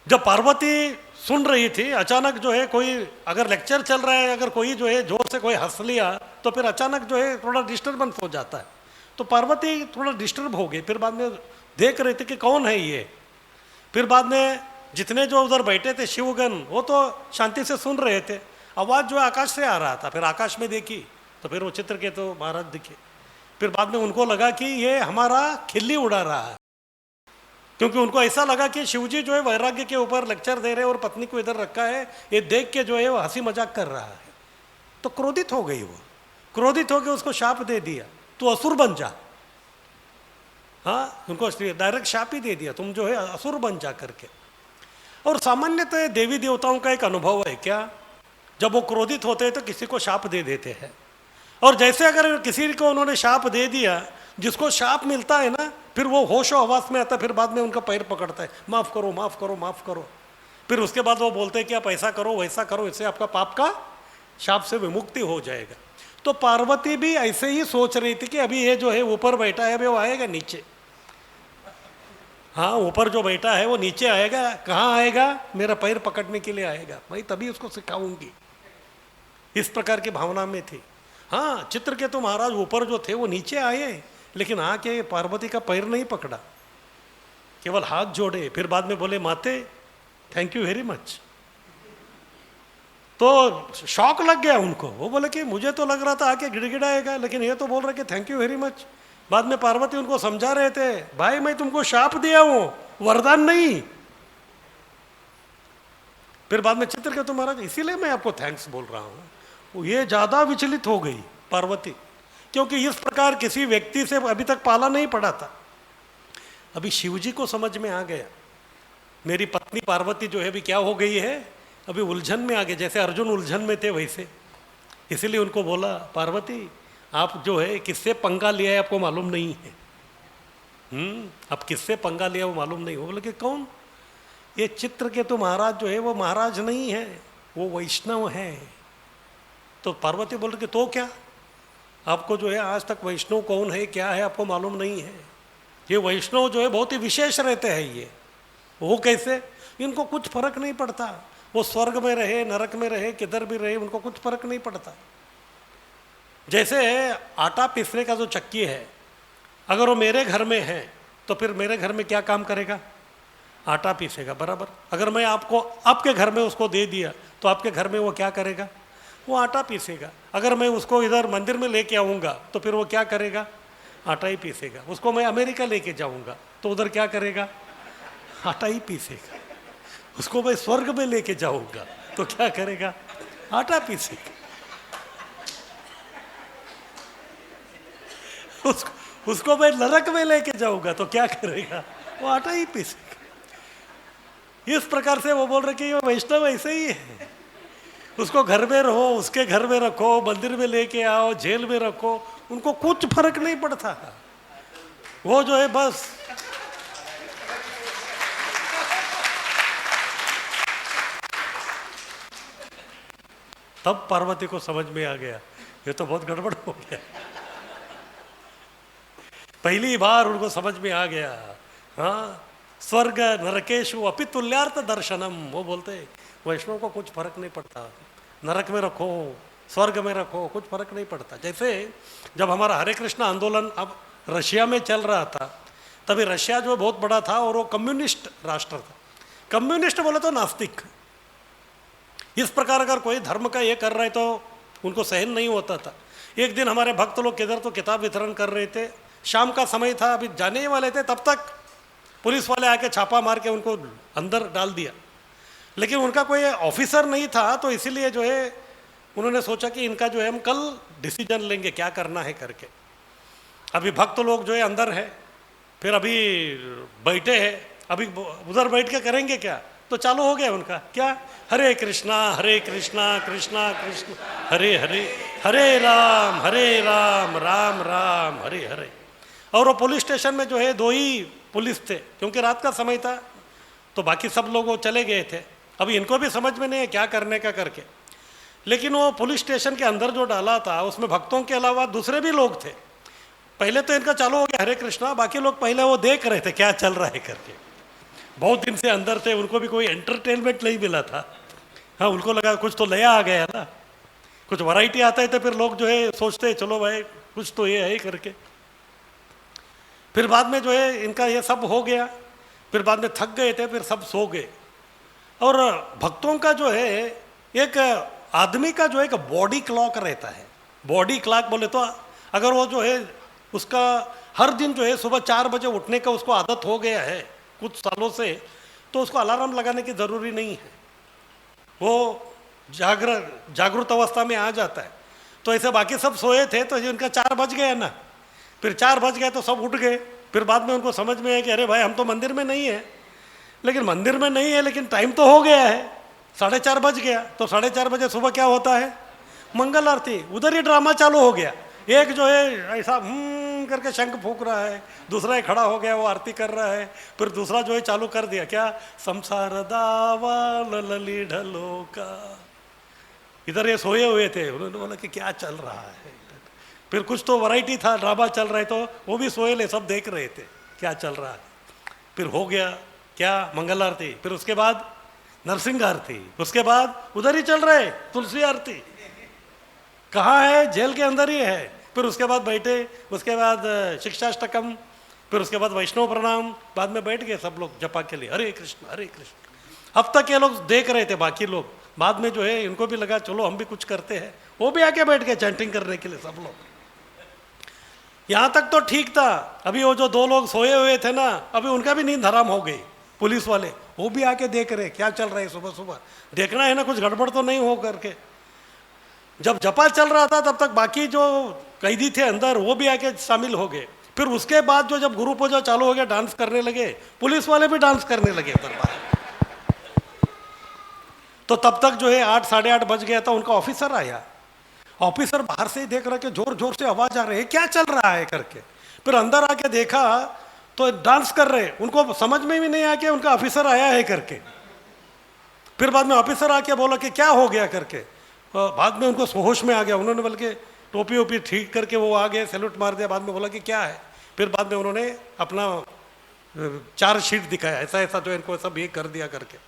जब पार्वती सुन रही थी, अचानक जो है कोई अगर लेक्चर चल रहा है, अगर कोई जो है जोर से कोई हंस लिया तो फिर अचानक जो है थोड़ा डिस्टर्बेंस हो जाता है। तो पार्वती थोड़ा डिस्टर्ब हो गई, फिर बाद में देख रहे थे कि कौन है ये। फिर बाद में जितने जो उधर बैठे थे शिवगण, वो तो शांति से सुन रहे थे, आवाज़ जो आकाश से आ रहा था। फिर आकाश में देखी तो फिर वो चित्रकेतु महाराज दिखे। फिर बाद में उनको लगा कि ये हमारा खिल्ली उड़ा रहा है, क्योंकि उनको ऐसा लगा कि शिवजी जो है वैराग्य के ऊपर लेक्चर दे रहे हैं और पत्नी को इधर रखा है, ये देख के जो है वो हंसी मजाक कर रहा है। तो क्रोधित हो गई वो, क्रोधित होकर उसको शाप दे दिया, तू असुर बन जा। हाँ, उनको डायरेक्ट शाप ही दे दिया, तुम जो है असुर बन जा करके। और सामान्यतः देवी देवताओं का एक अनुभव है क्या, जब वो क्रोधित होते हैं तो किसी को शाप दे देते हैं। और जैसे अगर किसी को उन्होंने शाप दे दिया, जिसको शाप मिलता है ना, फिर वो होशो हवास में आता है, फिर बाद में उनका पैर पकड़ता है, माफ़ करो माफ़ करो माफ़ करो। फिर उसके बाद वो बोलते हैं कि आप ऐसा करो वैसा करो, इससे आपका पाप का शाप से विमुक्ति हो जाएगा। तो पार्वती भी ऐसे ही सोच रही थी कि अभी ये जो है ऊपर बैठा है, अभी वो आएगा नीचे। हाँ, ऊपर जो बैठा है वो नीचे आएगा, कहाँ आएगा? मेरा पैर पकड़ने के लिए आएगा, मैं तभी उसको सिखाऊंगी। इस प्रकार की भावना में थी। हाँ, चित्रकेतु महाराज ऊपर जो थे वो नीचे आए, लेकिन आके पार्वती का पैर नहीं पकड़ा, केवल हाथ जोड़े। फिर बाद में बोले माते थैंक यू वेरी मच। तो शौक लग गया उनको, वो बोले कि मुझे तो लग रहा था आके गिड़गिड़ाएगा, लेकिन ये तो बोल रहे कि थैंक यू वेरी मच। बाद में पार्वती उनको समझा रहे थे, भाई मैं तुमको शाप दिया हूं, वरदान नहीं। फिर बाद में चित्रकेतु महाराज, इसीलिए मैं आपको थैंक्स बोल रहा हूं। ये ज्यादा विचलित हो गई पार्वती, क्योंकि इस प्रकार किसी व्यक्ति से अभी तक पाला नहीं पड़ा था। अभी शिवजी को समझ में आ गया, मेरी पत्नी पार्वती जो है अभी क्या हो गई है, अभी उलझन में आ गए, जैसे अर्जुन उलझन में थे वैसे। इसीलिए उनको बोला, पार्वती आप जो है किससे पंगा लिया है आपको मालूम नहीं है। आप किससे पंगा लिया वो मालूम नहीं हो। बोले कि कौन? ये चित्रकेतु महाराज जो है वो महाराज नहीं है, वो वैष्णव है। तो पार्वती बोल रही कि तो क्या, आपको जो है आज तक वैष्णव कौन है क्या है आपको मालूम नहीं है। ये वैष्णव जो है बहुत ही विशेष रहते हैं। ये वो कैसे? इनको कुछ फर्क नहीं पड़ता, वो स्वर्ग में रहे नरक में रहे किधर भी रहे, उनको कुछ फर्क नहीं पड़ता। जैसे आटा पीसने का जो चक्की है, अगर वो मेरे घर में है तो फिर मेरे घर में क्या काम करेगा? आटा पीसेगा, बराबर। अगर मैं आपको आपके घर में उसको दे दिया तो आपके घर में वो क्या करेगा? वो आटा पीसेगा। अगर मैं उसको इधर मंदिर में लेके आऊँगा तो फिर वो क्या करेगा? आटा ही पीसेगा। उसको मैं अमेरिका लेके जाऊँगा तो उधर क्या करेगा? आटा ही पीसेगा। उसको मैं स्वर्ग में लेके जाऊंगा तो क्या करेगा? आटा पीसेगा। उसको मैं नरक में लेके जाऊंगा तो क्या करेगा? वो आटा ही पीसेगा। इस प्रकार से वो बोल रहे कि ये वैष्णव ऐसे ही है। उसको घर में रहो, उसके घर में रखो, मंदिर में लेके आओ, जेल में रखो, उनको कुछ फर्क नहीं पड़ता। वो जो है बस तब पार्वती को समझ में आ गया ये तो बहुत गड़बड़ हो गया। पहली बार उनको समझ में आ गया। हाँ, स्वर्ग नरकेशु अपि तुल्यार्थ दर्शनम। वो बोलते वैष्णव को कुछ फर्क नहीं पड़ता, नरक में रखो, स्वर्ग में रखो, कुछ फर्क नहीं पड़ता। जैसे जब हमारा हरे कृष्ण आंदोलन अब रशिया में चल रहा था, तभी रशिया जो बहुत बड़ा था और वो कम्युनिस्ट राष्ट्र था। कम्युनिस्ट बोले तो नास्तिक। इस प्रकार अगर कोई धर्म का ये कर रहे तो उनको सहन नहीं होता था। एक दिन हमारे भक्त लोग किधर तो किताब वितरण कर रहे थे, शाम का समय था, अभी जाने ही वाले थे, तब तक पुलिस वाले आके छापा मार के उनको अंदर डाल दिया। लेकिन उनका कोई ऑफिसर नहीं था, तो इसीलिए जो है उन्होंने सोचा कि इनका जो है हम कल डिसीजन लेंगे क्या करना है करके। अभी भक्त लोग जो है अंदर है, फिर अभी बैठे हैं, अभी उधर बैठ के करेंगे क्या, तो चालू हो गया उनका क्या, हरे कृष्णा कृष्णा कृष्ण हरे हरे, हरे राम राम राम हरे हरे। और वो पुलिस स्टेशन में जो है 2 ही पुलिस थे, क्योंकि रात का समय था, तो बाकी सब लोग वो चले गए थे। अभी इनको भी समझ में नहीं है क्या करने का करके। लेकिन वो पुलिस स्टेशन के अंदर जो डाला था उसमें भक्तों के अलावा दूसरे भी लोग थे। पहले तो इनका चालू हो गया हरे कृष्णा, बाकी लोग पहले वो देख रहे थे क्या चल रहा है करके। बहुत दिन से अंदर थे, उनको भी कोई एंटरटेनमेंट नहीं मिला था। हाँ, उनको लगा कुछ तो नया आ गया ना, कुछ वैरायटी आता है तो फिर लोग जो है सोचते हैं चलो भाई कुछ तो ये है करके। फिर बाद में जो है इनका ये सब हो गया, फिर बाद में थक गए थे, फिर सब सो गए। और भक्तों का जो है एक आदमी का जो एक बॉडी क्लॉक रहता है। बॉडी क्लॉक बोले तो अगर वो जो है उसका हर दिन जो है सुबह 4 बजे उठने का उसको आदत हो गया है कुछ सालों से, तो उसको अलार्म लगाने की ज़रूरी नहीं है, वो जागृत अवस्था में आ जाता है। तो ऐसे बाकी सब सोए थे तो इनका 4 बज गया ना, फिर 4 बज गए तो सब उठ गए। फिर बाद में उनको समझ में है कि अरे भाई हम तो मंदिर में नहीं है, लेकिन मंदिर में नहीं है लेकिन टाइम तो हो गया है, 4:30 बज गया। तो 4:30 बजे सुबह क्या होता है, मंगल आरती। उधर ही ड्रामा चालू हो गया। एक जो है ऐसा करके शंख फूंक रहा है, दूसरा ही खड़ा हो गया वो आरती कर रहा है, फिर दूसरा जो है चालू कर दिया क्या, संसार दावा लली ढलो का। इधर ये सोए हुए थे, उन्होंने बोला कि क्या चल रहा है। फिर कुछ तो वैरायटी था, ड्रामा चल रहा है, तो वो भी सोए ले, सब देख रहे थे क्या चल रहा है। फिर हो गया क्या, मंगल आरती, फिर उसके बाद नरसिंह आरती, उसके बाद उधर ही चल रहे तुलसी आरती। कहाँ है, जेल के अंदर ही है। फिर उसके बाद बैठे, उसके बाद शिक्षाष्टकम, फिर उसके बाद वैष्णव प्रणाम, बाद में बैठ गए सब लोग जपा के लिए हरे कृष्ण हरे कृष्ण। अब तक ये लोग देख रहे थे बाकी लोग, बाद में जो है इनको भी लगा चलो हम भी कुछ करते हैं, वो भी आके बैठ गए चैंटिंग करने के लिए सब लोग। यहाँ तक तो ठीक था। अभी वो जो 2 लोग सोए हुए थे ना, अभी उनका भी नींद हराम हो गई। पुलिस वाले वो भी आके देख रहे क्या चल रहा है, सुबह सुबह देखना है ना कुछ गड़बड़ तो नहीं हो करके। जब जपा चल रहा था तब तक बाकी जो कैदी थे अंदर वो भी आके शामिल हो गए। फिर उसके बाद जो जब गुरु पूजा चालू हो गया, डांस करने लगे, पुलिस वाले भी डांस करने लगे दरबार। तो तब तक जो है 8 साढ़े 8 बज गया था। उनका ऑफिसर आया, ऑफिसर बाहर से ही देख रहा कि जोर जोर से आवाज आ रही है क्या चल रहा है करके। फिर अंदर आके देखा तो डांस कर रहे, उनको समझ में भी नहीं आया कि उनका ऑफिसर आया है करके। फिर बाद में ऑफिसर आके बोला कि क्या हो गया करके। बाद में उनको होश में आ गया, उन्होंने बल्कि टोपी वोपी ठीक करके वो आ गए, सैल्यूट मार दिया। बाद में बोला कि क्या है। फिर बाद में उन्होंने अपना चार्जशीट दिखाया, ऐसा ऐसा जो इनको सब ये कर दिया करके।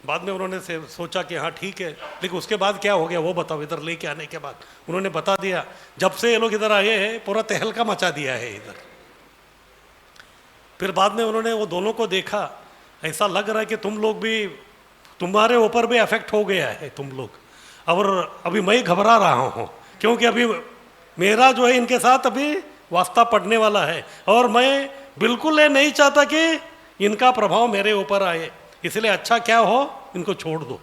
बाद में उन्होंने सोचा कि हाँ ठीक है, लेकिन उसके बाद क्या हो गया वो बताओ। इधर लेके आने के बाद उन्होंने बता दिया, जब से ये लोग इधर आए हैं पूरा तहलका मचा दिया है इधर। फिर बाद में उन्होंने वो दोनों को देखा, ऐसा लग रहा है कि तुम लोग भी, तुम्हारे ऊपर भी अफेक्ट हो गया है तुम लोग। और अभी मैं घबरा रहा हूँ, क्योंकि अभी मेरा जो है इनके साथ अभी वास्ता पड़ने वाला है, और मैं बिल्कुल ये नहीं चाहता कि इनका प्रभाव मेरे ऊपर आए, इसलिए अच्छा क्या हो इनको छोड़ दो,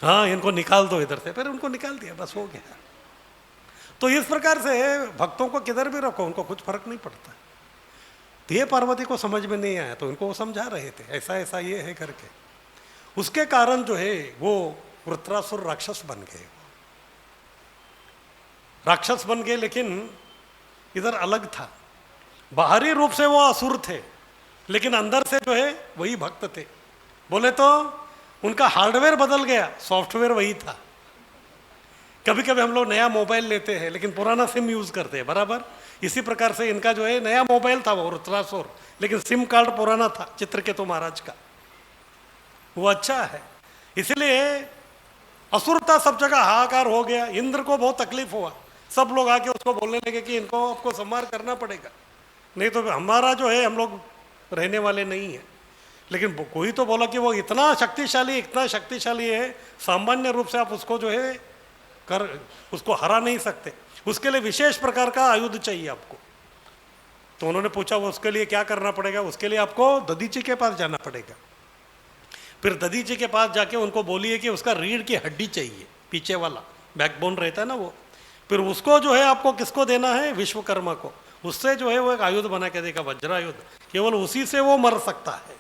हाँ इनको निकाल दो इधर से। फिर उनको निकाल दिया, बस हो गया। तो इस प्रकार से भक्तों को किधर भी रखो उनको कुछ फर्क नहीं पड़ता। तो ये पार्वती को समझ में नहीं आया, तो उनको वो समझा रहे थे ऐसा ऐसा ये है करके। उसके कारण जो है वो वृत्रासुर राक्षस बन गए, राक्षस बन गए, लेकिन इधर अलग था। बाहरी रूप से वो असुर थे, लेकिन अंदर से जो है वही भक्त थे। बोले तो उनका हार्डवेयर बदल गया, सॉफ्टवेयर वही था। कभी कभी हम लोग नया मोबाइल लेते हैं लेकिन पुराना सिम यूज करते हैं, बराबर इसी प्रकार से इनका जो है नया मोबाइल था वो वृत्रासुर, लेकिन सिम कार्ड पुराना था चित्रकेतु महाराज का, वो अच्छा है। इसलिए असुरता सब जगह हाहाकार हो गया। इंद्र को बहुत तकलीफ हुआ, सब लोग आके उसको बोलने लगे कि इनको आपको संहार करना पड़ेगा, नहीं तो हमारा जो है हम लोग रहने वाले नहीं है। लेकिन कोई तो बोला कि वो इतना शक्तिशाली है, सामान्य रूप से आप उसको जो है उसको हरा नहीं सकते, उसके लिए विशेष प्रकार का आयुध चाहिए आपको। तो उन्होंने पूछा वो उसके लिए क्या करना पड़ेगा, उसके लिए आपको दधीची के पास जाना पड़ेगा। फिर दधीची के पास जाके उनको बोलिए कि उसका रीढ़ की हड्डी चाहिए, पीछे वाला बैकबोन रहता है ना वो, फिर उसको जो है आपको किसको देना है, विश्वकर्मा को। उससे जो है वो एक आयुध बना के देगा, वज्रायुध, केवल उसी से वो मर सकता है।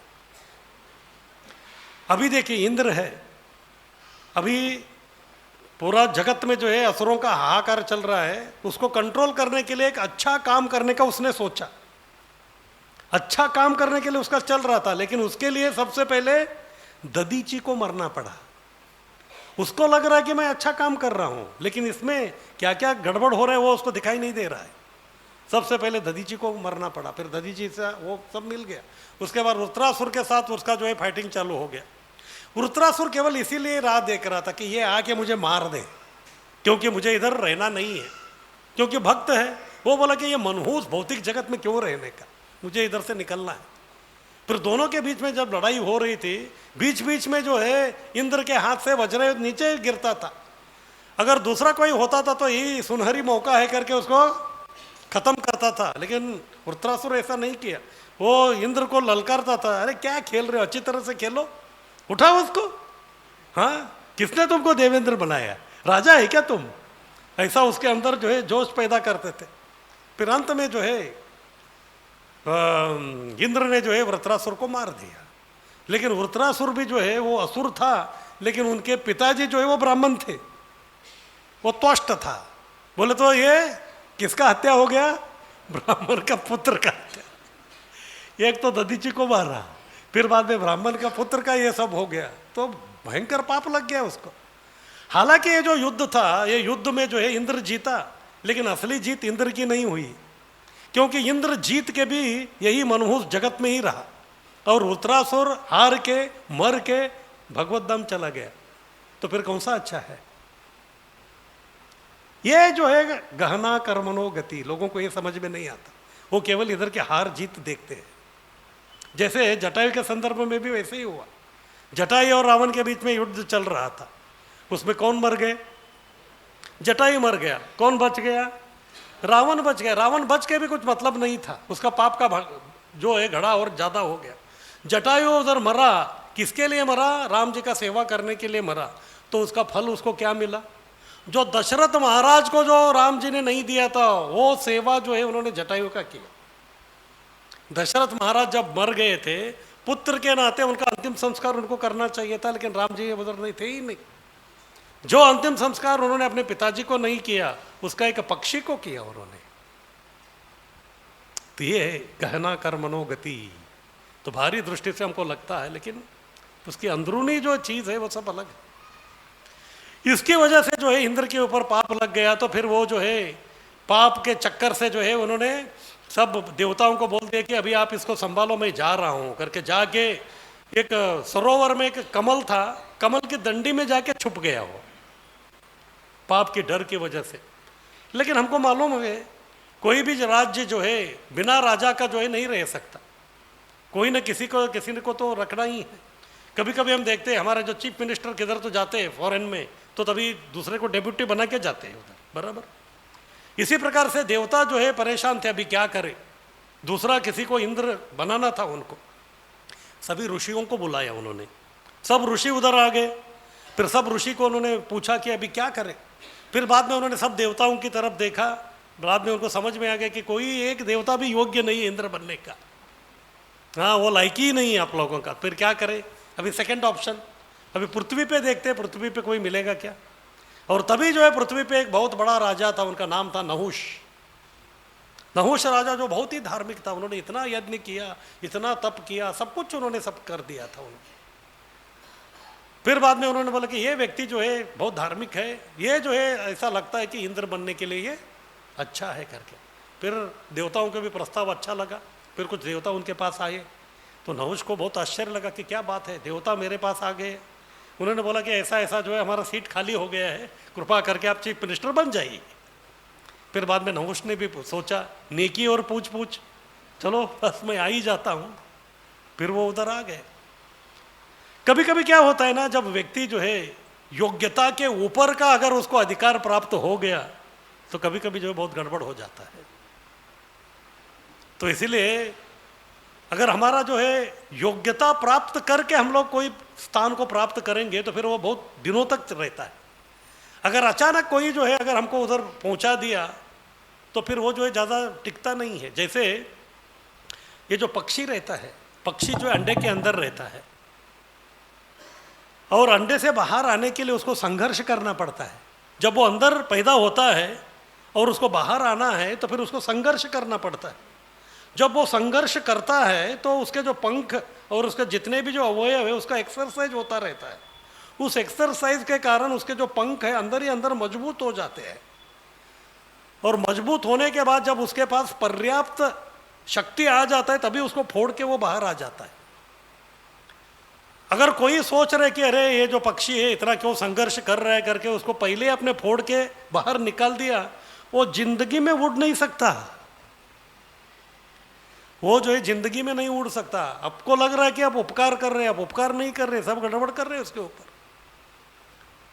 अभी देखिए इंद्र है, अभी पूरा जगत में जो है असुरों का हाहाकार चल रहा है, उसको कंट्रोल करने के लिए एक अच्छा काम करने का उसने सोचा, अच्छा काम करने के लिए उसका चल रहा था, लेकिन उसके लिए सबसे पहले दधीची को मरना पड़ा। उसको लग रहा है कि मैं अच्छा काम कर रहा हूं, लेकिन इसमें क्या क्या गड़बड़ हो रहा है वो उसको दिखाई नहीं दे रहा है। सबसे पहले दधीची को मरना पड़ा, फिर दधीची से वो सब मिल गया। उसके बाद वृत्रासुर के साथ उसका जो है फाइटिंग चालू हो गया। वृत्रासुर केवल इसीलिए राह देख रहा था कि ये आके मुझे मार दे, क्योंकि मुझे इधर रहना नहीं है, क्योंकि भक्त है। वो बोला कि ये मनहूस भौतिक जगत में क्यों रहने का, मुझे इधर से निकलना है। फिर दोनों के बीच में जब लड़ाई हो रही थी, बीच बीच में जो है इंद्र के हाथ से वज्रयुध नीचे गिरता था। अगर दूसरा कोई होता था तो यही सुनहरी मौका है करके उसको खत्म करता था, लेकिन वृत्रासुर ऐसा नहीं किया। वो इंद्र को ललकारता था, अरे क्या खेल रहे हो, अच्छी तरह से खेलो, उठाओ उसको, हाँ किसने तुमको देवेंद्र बनाया, राजा है क्या तुम, ऐसा उसके अंदर जो है जोश पैदा करते थे। फिर अंत में जो है इंद्र ने जो है वृत्रासुर को मार दिया। लेकिन वृत्रासुर भी जो है वो असुर था, लेकिन उनके पिताजी जो है वो ब्राह्मण थे, वो त्वष्ट था। बोले तो ये किसका हत्या हो गया, ब्राह्मण का पुत्र का हत्या। एक तो दधीची को मारा, फिर बाद में ब्राह्मण का पुत्र का ये सब हो गया, तो भयंकर पाप लग गया उसको। हालांकि ये जो युद्ध था, ये युद्ध में जो है इंद्र जीता, लेकिन असली जीत इंद्र की नहीं हुई, क्योंकि इंद्र जीत के भी यही मनहूस जगत में ही रहा, और वृत्रासुर हार के मर के भगवत धाम चला गया। तो फिर कौन सा अच्छा है। ये जो है गहना कर्मणो गति, लोगों को ये समझ में नहीं आता, वो केवल इधर के हार जीत देखते हैं। जैसे जटायु के संदर्भ में भी वैसे ही हुआ, जटायु और रावण के बीच में युद्ध चल रहा था, उसमें कौन मर गए, जटायु मर गया, कौन बच गया, रावण बच गया। रावण बच के भी कुछ मतलब नहीं था, उसका पाप का जो है घड़ा और ज्यादा हो गया। जटायु उधर मरा, किसके लिए मरा, राम जी का सेवा करने के लिए मरा, तो उसका फल उसको क्या मिला, जो दशरथ महाराज को जो राम जी ने नहीं दिया था, वो सेवा जो है उन्होंने जटायु का किया। दशरथ महाराज जब मर गए थे, पुत्र के नाते उनका अंतिम संस्कार उनको करना चाहिए था, लेकिन राम जी उधर नहीं थे ही नहीं। जो अंतिम संस्कार उन्होंने अपने पिताजी को नहीं किया, उसका एक पक्षी को किया उन्होंने। तो ये गहना कर्मणो गति, तो बाहरी दृष्टि से हमको लगता है, लेकिन उसकी अंदरूनी जो चीज है वो सब अलग है। इसकी वजह से जो है इंद्र के ऊपर पाप लग गया, तो फिर वो जो है पाप के चक्कर से जो है उन्होंने सब देवताओं को बोल दिया कि अभी आप इसको संभालो, मैं जा रहा हूं करके, जाके एक सरोवर में एक कमल था, कमल की दंडी में जाके छुप गया वो, पाप के डर की वजह से। लेकिन हमको मालूम है कोई भी राज्य जो है बिना राजा का जो है नहीं रह सकता, कोई न किसी को तो रखना ही है। कभी कभी हम देखते हैं हमारे जो चीफ मिनिस्टर किधर तो जाते हैं फॉरेन में, तो तभी दूसरे को डेप्यूटी बना के जाते हैं उधर, बराबर। इसी प्रकार से देवता जो है परेशान थे, अभी क्या करें, दूसरा किसी को इंद्र बनाना था उनको। सभी ऋषियों को बुलाया उन्होंने, सब ऋषि उधर आ गए। फिर सब ऋषि को उन्होंने पूछा कि अभी क्या करें। फिर बाद में उन्होंने सब देवताओं की तरफ देखा। बाद में उनको समझ में आ गया कि कोई एक देवता भी योग्य नहीं है इंद्र बनने का। हाँ, वो लायकी ही नहीं है आप लोगों का। फिर क्या करें? अभी सेकंड ऑप्शन, अभी पृथ्वी पे देखते हैं, पृथ्वी पे कोई मिलेगा क्या। और तभी जो है पृथ्वी पे एक बहुत बड़ा राजा था, उनका नाम था नहुष। नहुष राजा जो बहुत ही धार्मिक था, उन्होंने इतना यज्ञ किया, इतना तप किया, सब कुछ उन्होंने सब कर दिया था उनको। फिर बाद में उन्होंने बोला कि ये व्यक्ति जो है बहुत धार्मिक है, ये जो है ऐसा लगता है कि इंद्र बनने के लिए ये अच्छा है करके। फिर देवताओं को भी प्रस्ताव अच्छा लगा। फिर कुछ देवता उनके पास आए तो नहुष को बहुत आश्चर्य लगा कि क्या बात है, देवता मेरे पास आ गए। उन्होंने बोला कि ऐसा ऐसा जो है हमारा सीट खाली हो गया है, कृपा करके आप चीफ मिनिस्टर बन जाइए। फिर बाद में नहुष ने भी सोचा, नेकी और पूछ पूछ, चलो बस मैं आ ही जाता हूँ। फिर वो उधर आ गए। कभी कभी क्या होता है ना, जब व्यक्ति जो है योग्यता के ऊपर का अगर उसको अधिकार प्राप्त हो गया तो कभी कभी जो है बहुत गड़बड़ हो जाता है। तो इसीलिए अगर हमारा जो है योग्यता प्राप्त करके हम लोग कोई स्थान को प्राप्त करेंगे तो फिर वो बहुत दिनों तक रहता है। अगर अचानक कोई जो है अगर हमको उधर पहुंचा दिया तो फिर वो जो है ज़्यादा टिकता नहीं है। जैसे ये जो पक्षी रहता है, पक्षी जो है अंडे के अंदर रहता है और अंडे से बाहर आने के लिए उसको संघर्ष करना पड़ता है। जब वो अंदर पैदा होता है और उसको बाहर आना है तो फिर उसको संघर्ष करना पड़ता है। जब वो संघर्ष करता है तो उसके जो पंख और उसके जितने भी जो अवयव है उसका एक्सरसाइज होता रहता है। उस एक्सरसाइज के कारण उसके जो पंख है अंदर ही अंदर मजबूत हो जाते हैं और मजबूत होने के बाद जब उसके पास पर्याप्त शक्ति आ जाता है तभी उसको फोड़ के वो बाहर आ जाता है। अगर कोई सोच रहे कि अरे ये जो पक्षी है इतना क्यों संघर्ष कर रहा है करके उसको पहले अपने फोड़ के बाहर निकाल दिया, वो जिंदगी में उड़ नहीं सकता। वो जो है जिंदगी में नहीं उड़ सकता। आपको लग रहा है कि आप उपकार कर रहे हैं, आप उपकार नहीं कर रहे, सब गड़बड़ कर रहे हैं उसके ऊपर।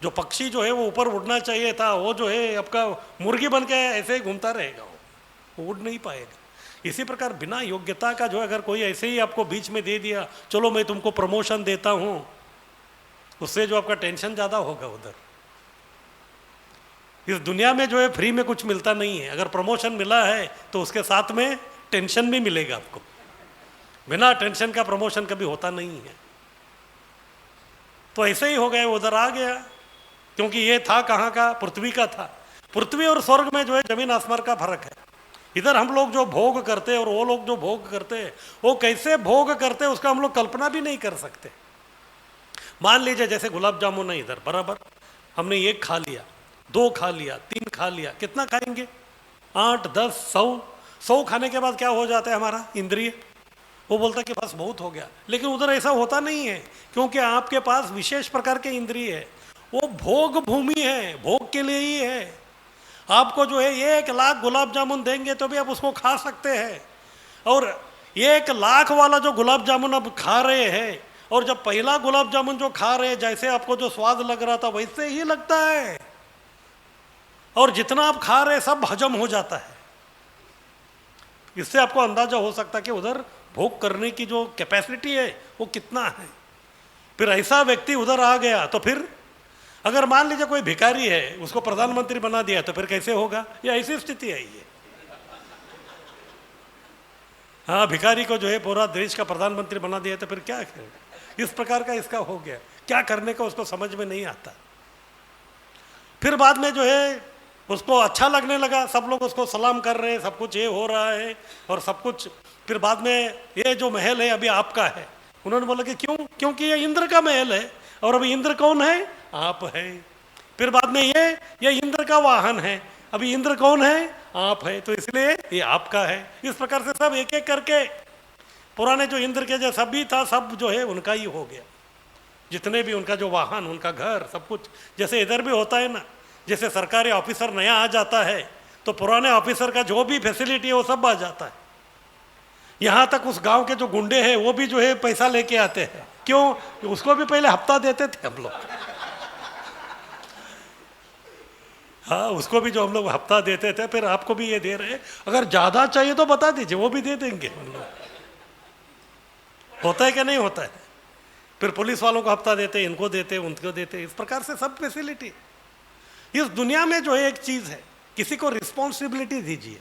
जो पक्षी जो है वो ऊपर उड़ना चाहिए था, वो जो है आपका मुर्गी बन के ऐसे ही घूमता रहेगा, वो उड़ नहीं पाएगा। इसी प्रकार बिना योग्यता का जो अगर कोई ऐसे ही आपको बीच में दे दिया, चलो मैं तुमको प्रमोशन देता हूं, उससे जो आपका टेंशन ज़्यादा होगा उधर। इस दुनिया में जो है फ्री में कुछ मिलता नहीं है। अगर प्रमोशन मिला है तो उसके साथ में टेंशन भी मिलेगा आपको। बिना टेंशन का प्रमोशन कभी होता नहीं है। तो ऐसे ही हो गया, उधर आ गया क्योंकि ये था कहाँ का, पृथ्वी का था। पृथ्वी और स्वर्ग में जो है जमीन आसमान का फर्क है। इधर हम लोग जो भोग करते हैं और वो लोग जो भोग करते हैं वो कैसे भोग करते हैं उसका हम लोग कल्पना भी नहीं कर सकते। मान लीजिए जैसे गुलाब जामुन है, इधर बराबर हमने 1 खा लिया, 2 खा लिया, 3 खा लिया, कितना खाएंगे? 8, 10, 100 खाने के बाद क्या हो जाता है हमारा इंद्रिय, वो बोलता है कि बस बहुत हो गया। लेकिन उधर ऐसा होता नहीं है क्योंकि आपके पास विशेष प्रकार के इंद्रिय है। वो भोग भूमि है, भोग के लिए ही है। आपको जो है 1 लाख गुलाब जामुन देंगे तो भी आप उसको खा सकते हैं। और 1 लाख वाला जो गुलाब जामुन आप खा रहे हैं और जब पहला गुलाब जामुन जो खा रहे हैं जैसे आपको जो स्वाद लग रहा था वैसे ही लगता है और जितना आप खा रहे हैं सब हजम हो जाता है। इससे आपको अंदाजा हो सकता है कि उधर भोग करने की जो कैपेसिटी है वो कितना है। फिर ऐसा व्यक्ति उधर आ गया तो फिर अगर मान लीजिए कोई भिखारी है उसको प्रधानमंत्री बना दिया तो फिर कैसे होगा? ये ऐसी स्थिति है ये। हाँ, भिखारी को जो है पूरा देश का प्रधानमंत्री बना दिया तो फिर क्या करेगा? इस प्रकार का इसका हो गया। क्या करने का उसको समझ में नहीं आता। फिर बाद में जो है उसको अच्छा लगने लगा, सब लोग उसको सलाम कर रहे हैं, सब कुछ ये हो रहा है और सब कुछ। फिर बाद में ये जो महल है अभी आपका है। उन्होंने बोला कि क्यों? क्योंकि ये इंद्र का महल है और अभी इंद्र कौन है? आप है। फिर बाद में ये इंद्र का वाहन है, अभी इंद्र कौन है? आप है, तो इसलिए ये आपका है। इस प्रकार से सब एक एक करके पुराने जो इंद्र के जैसा भी था सब जो है उनका ही हो गया। जितने भी उनका जो वाहन, उनका घर, सब कुछ। जैसे इधर भी होता है ना, जैसे सरकारी ऑफिसर नया आ जाता है तो पुराने ऑफिसर का जो भी फैसिलिटी है वो सब आ जाता है। यहाँ तक उस गांव के जो गुंडे हैं वो भी जो है पैसा लेके आते हैं। क्यों? उसको भी पहले हफ्ता देते थे हम लोग। हाँ, उसको भी जो हम लोग हफ्ता देते थे, फिर आपको भी ये दे रहे हैं। अगर ज़्यादा चाहिए तो बता दीजिए, वो भी दे देंगे हम लोग। होता है क्या नहीं होता है? फिर पुलिस वालों को हफ्ता देते, इनको देते, उनको देते, इस प्रकार से सब फैसिलिटी। इस दुनिया में जो है एक चीज़ है, किसी को रिस्पॉन्सिबिलिटी दीजिए,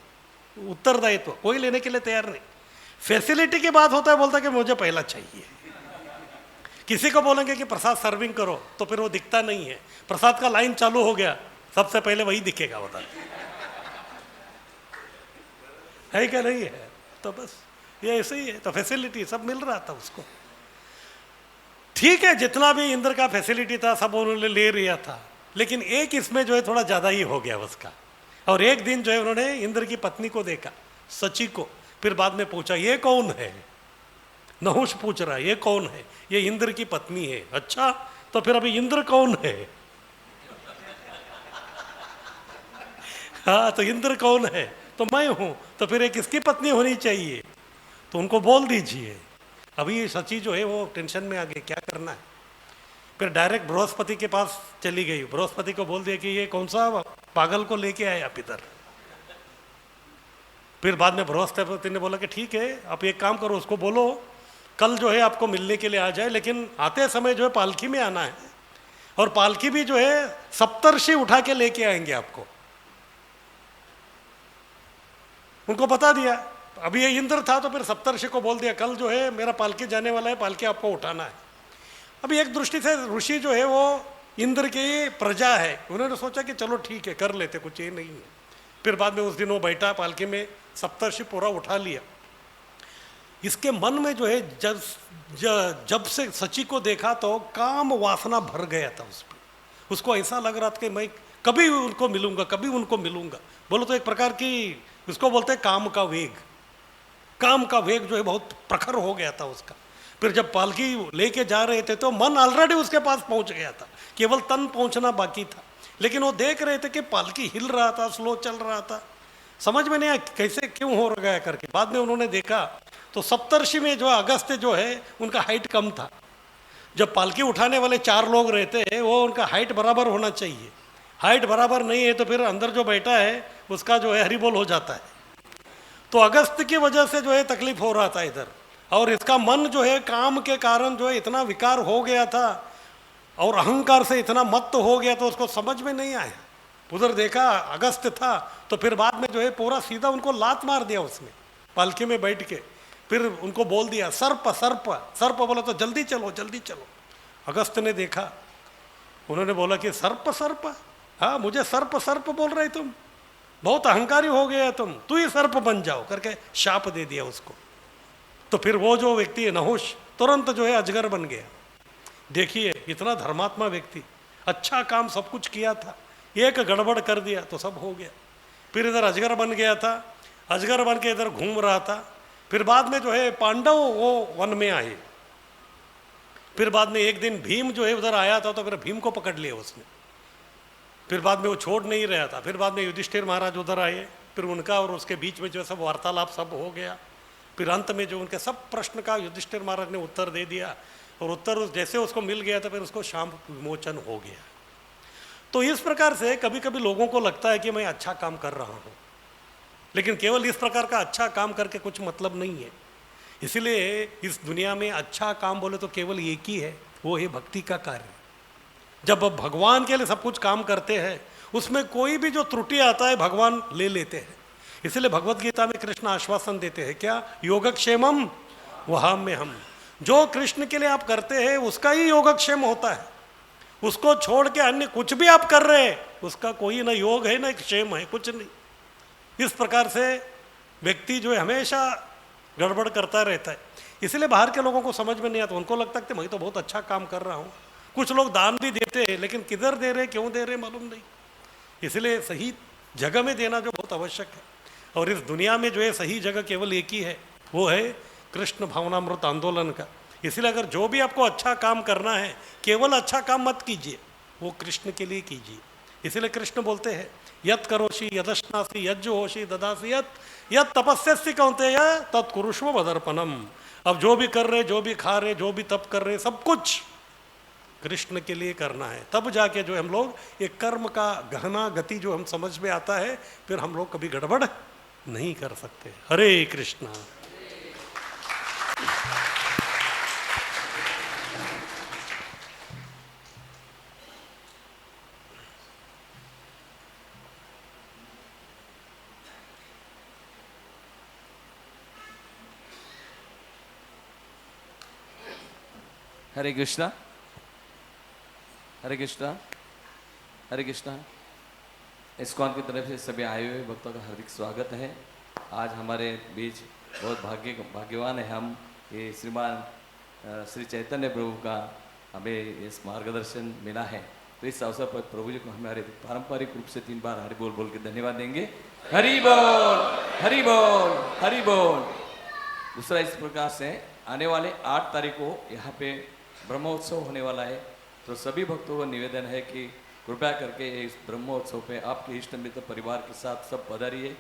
उत्तरदायित्व, कोई लेने के लिए तैयार नहीं। फैसिलिटी की बात होता है, बोलता है कि मुझे पहला चाहिए। किसी को बोलेंगे कि प्रसाद सर्विंग करो, तो फिर वो दिखता नहीं है। प्रसाद का लाइन चालू हो गया, सबसे पहले वही दिखेगा, बता है क्या नहीं है? तो बस ये ऐसे ही है। तो फैसिलिटी सब मिल रहा था उसको, ठीक है, जितना भी इंद्र का फैसिलिटी था सब उन्होंने ले लिया था, लेकिन एक इसमें जो है थोड़ा ज़्यादा ही हो गया उसका। और एक दिन जो है उन्होंने इंद्र की पत्नी को देखा, सची को। फिर बाद में पूछा ये कौन है? नहुष पूछ रहा है ये कौन है? ये इंद्र की पत्नी है। अच्छा, तो फिर अभी इंद्र कौन है? हाँ, तो इंद्र कौन है? तो मैं हूं। तो फिर एक किसकी पत्नी होनी चाहिए? तो उनको बोल दीजिए। अभी ये सची जो है वो टेंशन में आ गई, क्या करना है। फिर डायरेक्ट बृहस्पति के पास चली गई। बृहस्पति को बोल दिया कि ये कौन सा पागल को लेके आए आप इधर। फिर बाद में बृहस्पति ने बोला कि ठीक है, आप एक काम करो, उसको बोलो कल जो है आपको मिलने के लिए आ जाए, लेकिन आते समय जो है पालकी में आना है, और पालकी भी जो है सप्तर्षि उठा के लेके आएंगे आपको। उनको बता दिया। अभी ये इंद्र था, तो फिर सप्तर्षि को बोल दिया कल जो है मेरा पालकी जाने वाला है, पालकी आपको उठाना है। अभी एक दृष्टि से ऋषि जो है वो इंद्र की प्रजा है, उन्होंने सोचा कि चलो ठीक है कर लेते, कुछ ये नहीं है। फिर बाद में उस दिन वो बैठा पालकी में, सप्तर्षि पूरा उठा लिया। इसके मन में जो है जब से सची को देखा तो काम वासना भर गया था उस पर। उसको ऐसा लग रहा था कि मैं कभी उनको मिलूंगा, कभी उनको मिलूंगा। बोलो तो एक प्रकार की उसको बोलते हैं काम का वेग। काम का वेग जो है बहुत प्रखर हो गया था उसका। फिर जब पालकी लेके जा रहे थे तो मन ऑलरेडी उसके पास पहुंच गया था, केवल तन पहुंचना बाकी था। लेकिन वो देख रहे थे कि पालकी हिल रहा था, स्लो चल रहा था, समझ में नहीं आया कैसे क्यों हो गया करके। बाद में उन्होंने देखा तो सप्तर्षि में जो अगस्त्य जो है उनका हाइट कम था। जब पालकी उठाने वाले 4 लोग रहते हैं, वो उनका हाइट बराबर होना चाहिए। हाइट बराबर नहीं है तो फिर अंदर जो बैठा है उसका जो है हरिबोल हो जाता है। तो अगस्त की वजह से जो है तकलीफ हो रहा था इधर, और इसका मन जो है काम के कारण जो है इतना विकार हो गया था और अहंकार से इतना मत्त हो गया, तो उसको समझ में नहीं आया। उधर देखा अगस्त था, तो फिर बाद में जो है पूरा सीधा उनको लात मार दिया उसने पालकी में बैठ के। फिर उनको बोल दिया सर्प सर्प सर्प, बोला तो जल्दी चलो जल्दी चलो। अगस्त ने देखा, उन्होंने बोला कि सर्प सर्प, हाँ मुझे सर्प सर्प बोल रहे तुम, बहुत अहंकारी हो गया तू ही सर्प बन जाओ करके शाप दे दिया उसको। तो फिर वो जो व्यक्ति है नहुष, तुरंत जो है अजगर बन गया। देखिए इतना धर्मात्मा व्यक्ति, अच्छा काम सब कुछ किया था, एक गड़बड़ कर दिया तो सब हो गया। फिर इधर अजगर बन गया था, अजगर बन के इधर घूम रहा था। फिर बाद में जो है पांडव वो वन में आए। फिर बाद में एक दिन भीम जो है उधर आया था, तो फिर भीम को पकड़ लिया उसने। फिर बाद में वो छोड़ नहीं रहा था। फिर बाद में युधिष्ठिर महाराज उधर आए, फिर उनका और उसके बीच में जो सब वार्तालाप सब हो गया। फिर अंत में जो उनके सब प्रश्न का युधिष्ठिर महाराज ने उत्तर दे दिया, और उत्तर जैसे उसको मिल गया था फिर उसको शाप विमोचन हो गया। तो इस प्रकार से कभी कभी लोगों को लगता है कि मैं अच्छा काम कर रहा हूँ, लेकिन केवल इस प्रकार का अच्छा काम करके कुछ मतलब नहीं है। इसलिए इस दुनिया में अच्छा काम बोले तो केवल एक ही है, वो है भक्ति का कार्य। जब आप भगवान के लिए सब कुछ काम करते हैं, उसमें कोई भी जो त्रुटि आता है भगवान ले लेते हैं। इसलिए भगवत गीता में कृष्ण आश्वासन देते हैं, क्या? योगक्षेमम वहां में हम, जो कृष्ण के लिए आप करते हैं उसका ही योगक्षेम होता है। उसको छोड़ के अन्य कुछ भी आप कर रहे हैं, उसका कोई ना योग है ना क्षेम है, कुछ नहीं। इस प्रकार से व्यक्ति जो है हमेशा गड़बड़ करता रहता है। इसलिए बाहर के लोगों को समझ में नहीं आता, उनको लगता है कि मैं तो बहुत अच्छा काम कर रहा हूँ। कुछ लोग दान भी देते हैं, लेकिन किधर दे रहे क्यों दे रहे मालूम नहीं। इसलिए सही जगह में देना जो बहुत आवश्यक है। और इस दुनिया में जो है सही जगह केवल एक ही है, वो है कृष्ण भावनामृत आंदोलन का। इसलिए अगर जो भी आपको अच्छा काम करना है, केवल अच्छा काम मत कीजिए, वो कृष्ण के लिए कीजिए। इसलिए कृष्ण बोलते हैं यत् करोषि यदश्नासि यज्जुहोषि ददासि यत् तपस्यसि कौन्तेय तत्कुरुष्व मदर्पणम। अब जो भी कर रहे, जो भी खा रहे, जो भी तप कर रहे, सब कुछ कृष्ण के लिए करना है, तब जाके जो हम लोग ये कर्म का गहना गति जो हम समझ में आता है, फिर हम लोग कभी गड़बड़ नहीं कर सकते। हरे कृष्णा। हरे कृष्णा, हरे कृष्णा, हरे कृष्णा। इस्कॉन की तरफ से सभी आए हुए भक्तों का हार्दिक स्वागत है। आज हमारे बीच बहुत भाग्यवान है हम, ये श्रीमान श्री चैतन्य प्रभु का हमें इस मार्गदर्शन मिला है। तो इस अवसर पर प्रभु जी को हमारे पारंपरिक रूप से 3 बार हरि बोल बोल के धन्यवाद देंगे। हरि बोल, हरि बोल, हरि बोल। दूसरा, इस प्रकार से आने वाले 8 तारीख को यहाँ पे ब्रह्मोत्सव होने वाला है। तो सभी भक्तों को निवेदन है कि कृपया करके इस ब्रह्मोत्सव पे आपके इष्ट मित्र परिवार के साथ सब पधारिए,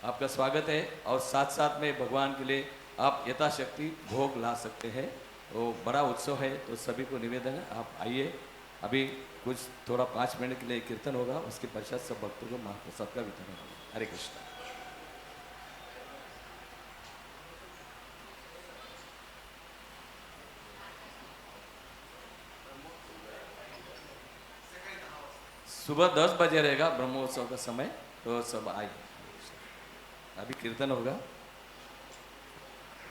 आपका स्वागत है। और साथ साथ में भगवान के लिए आप यथाशक्ति भोग ला सकते हैं। तो बड़ा उत्सव है, तो सभी को निवेदन है आप आइए। अभी कुछ थोड़ा 5 मिनट के लिए कीर्तन होगा, उसके पश्चात सब भक्तों को महाप्रसाद का वितरण होगा। हरे कृष्ण। सुबह 10 बजे रहेगा ब्रह्मोत्सव का समय, तो सब आइए। अभी कीर्तन होगा।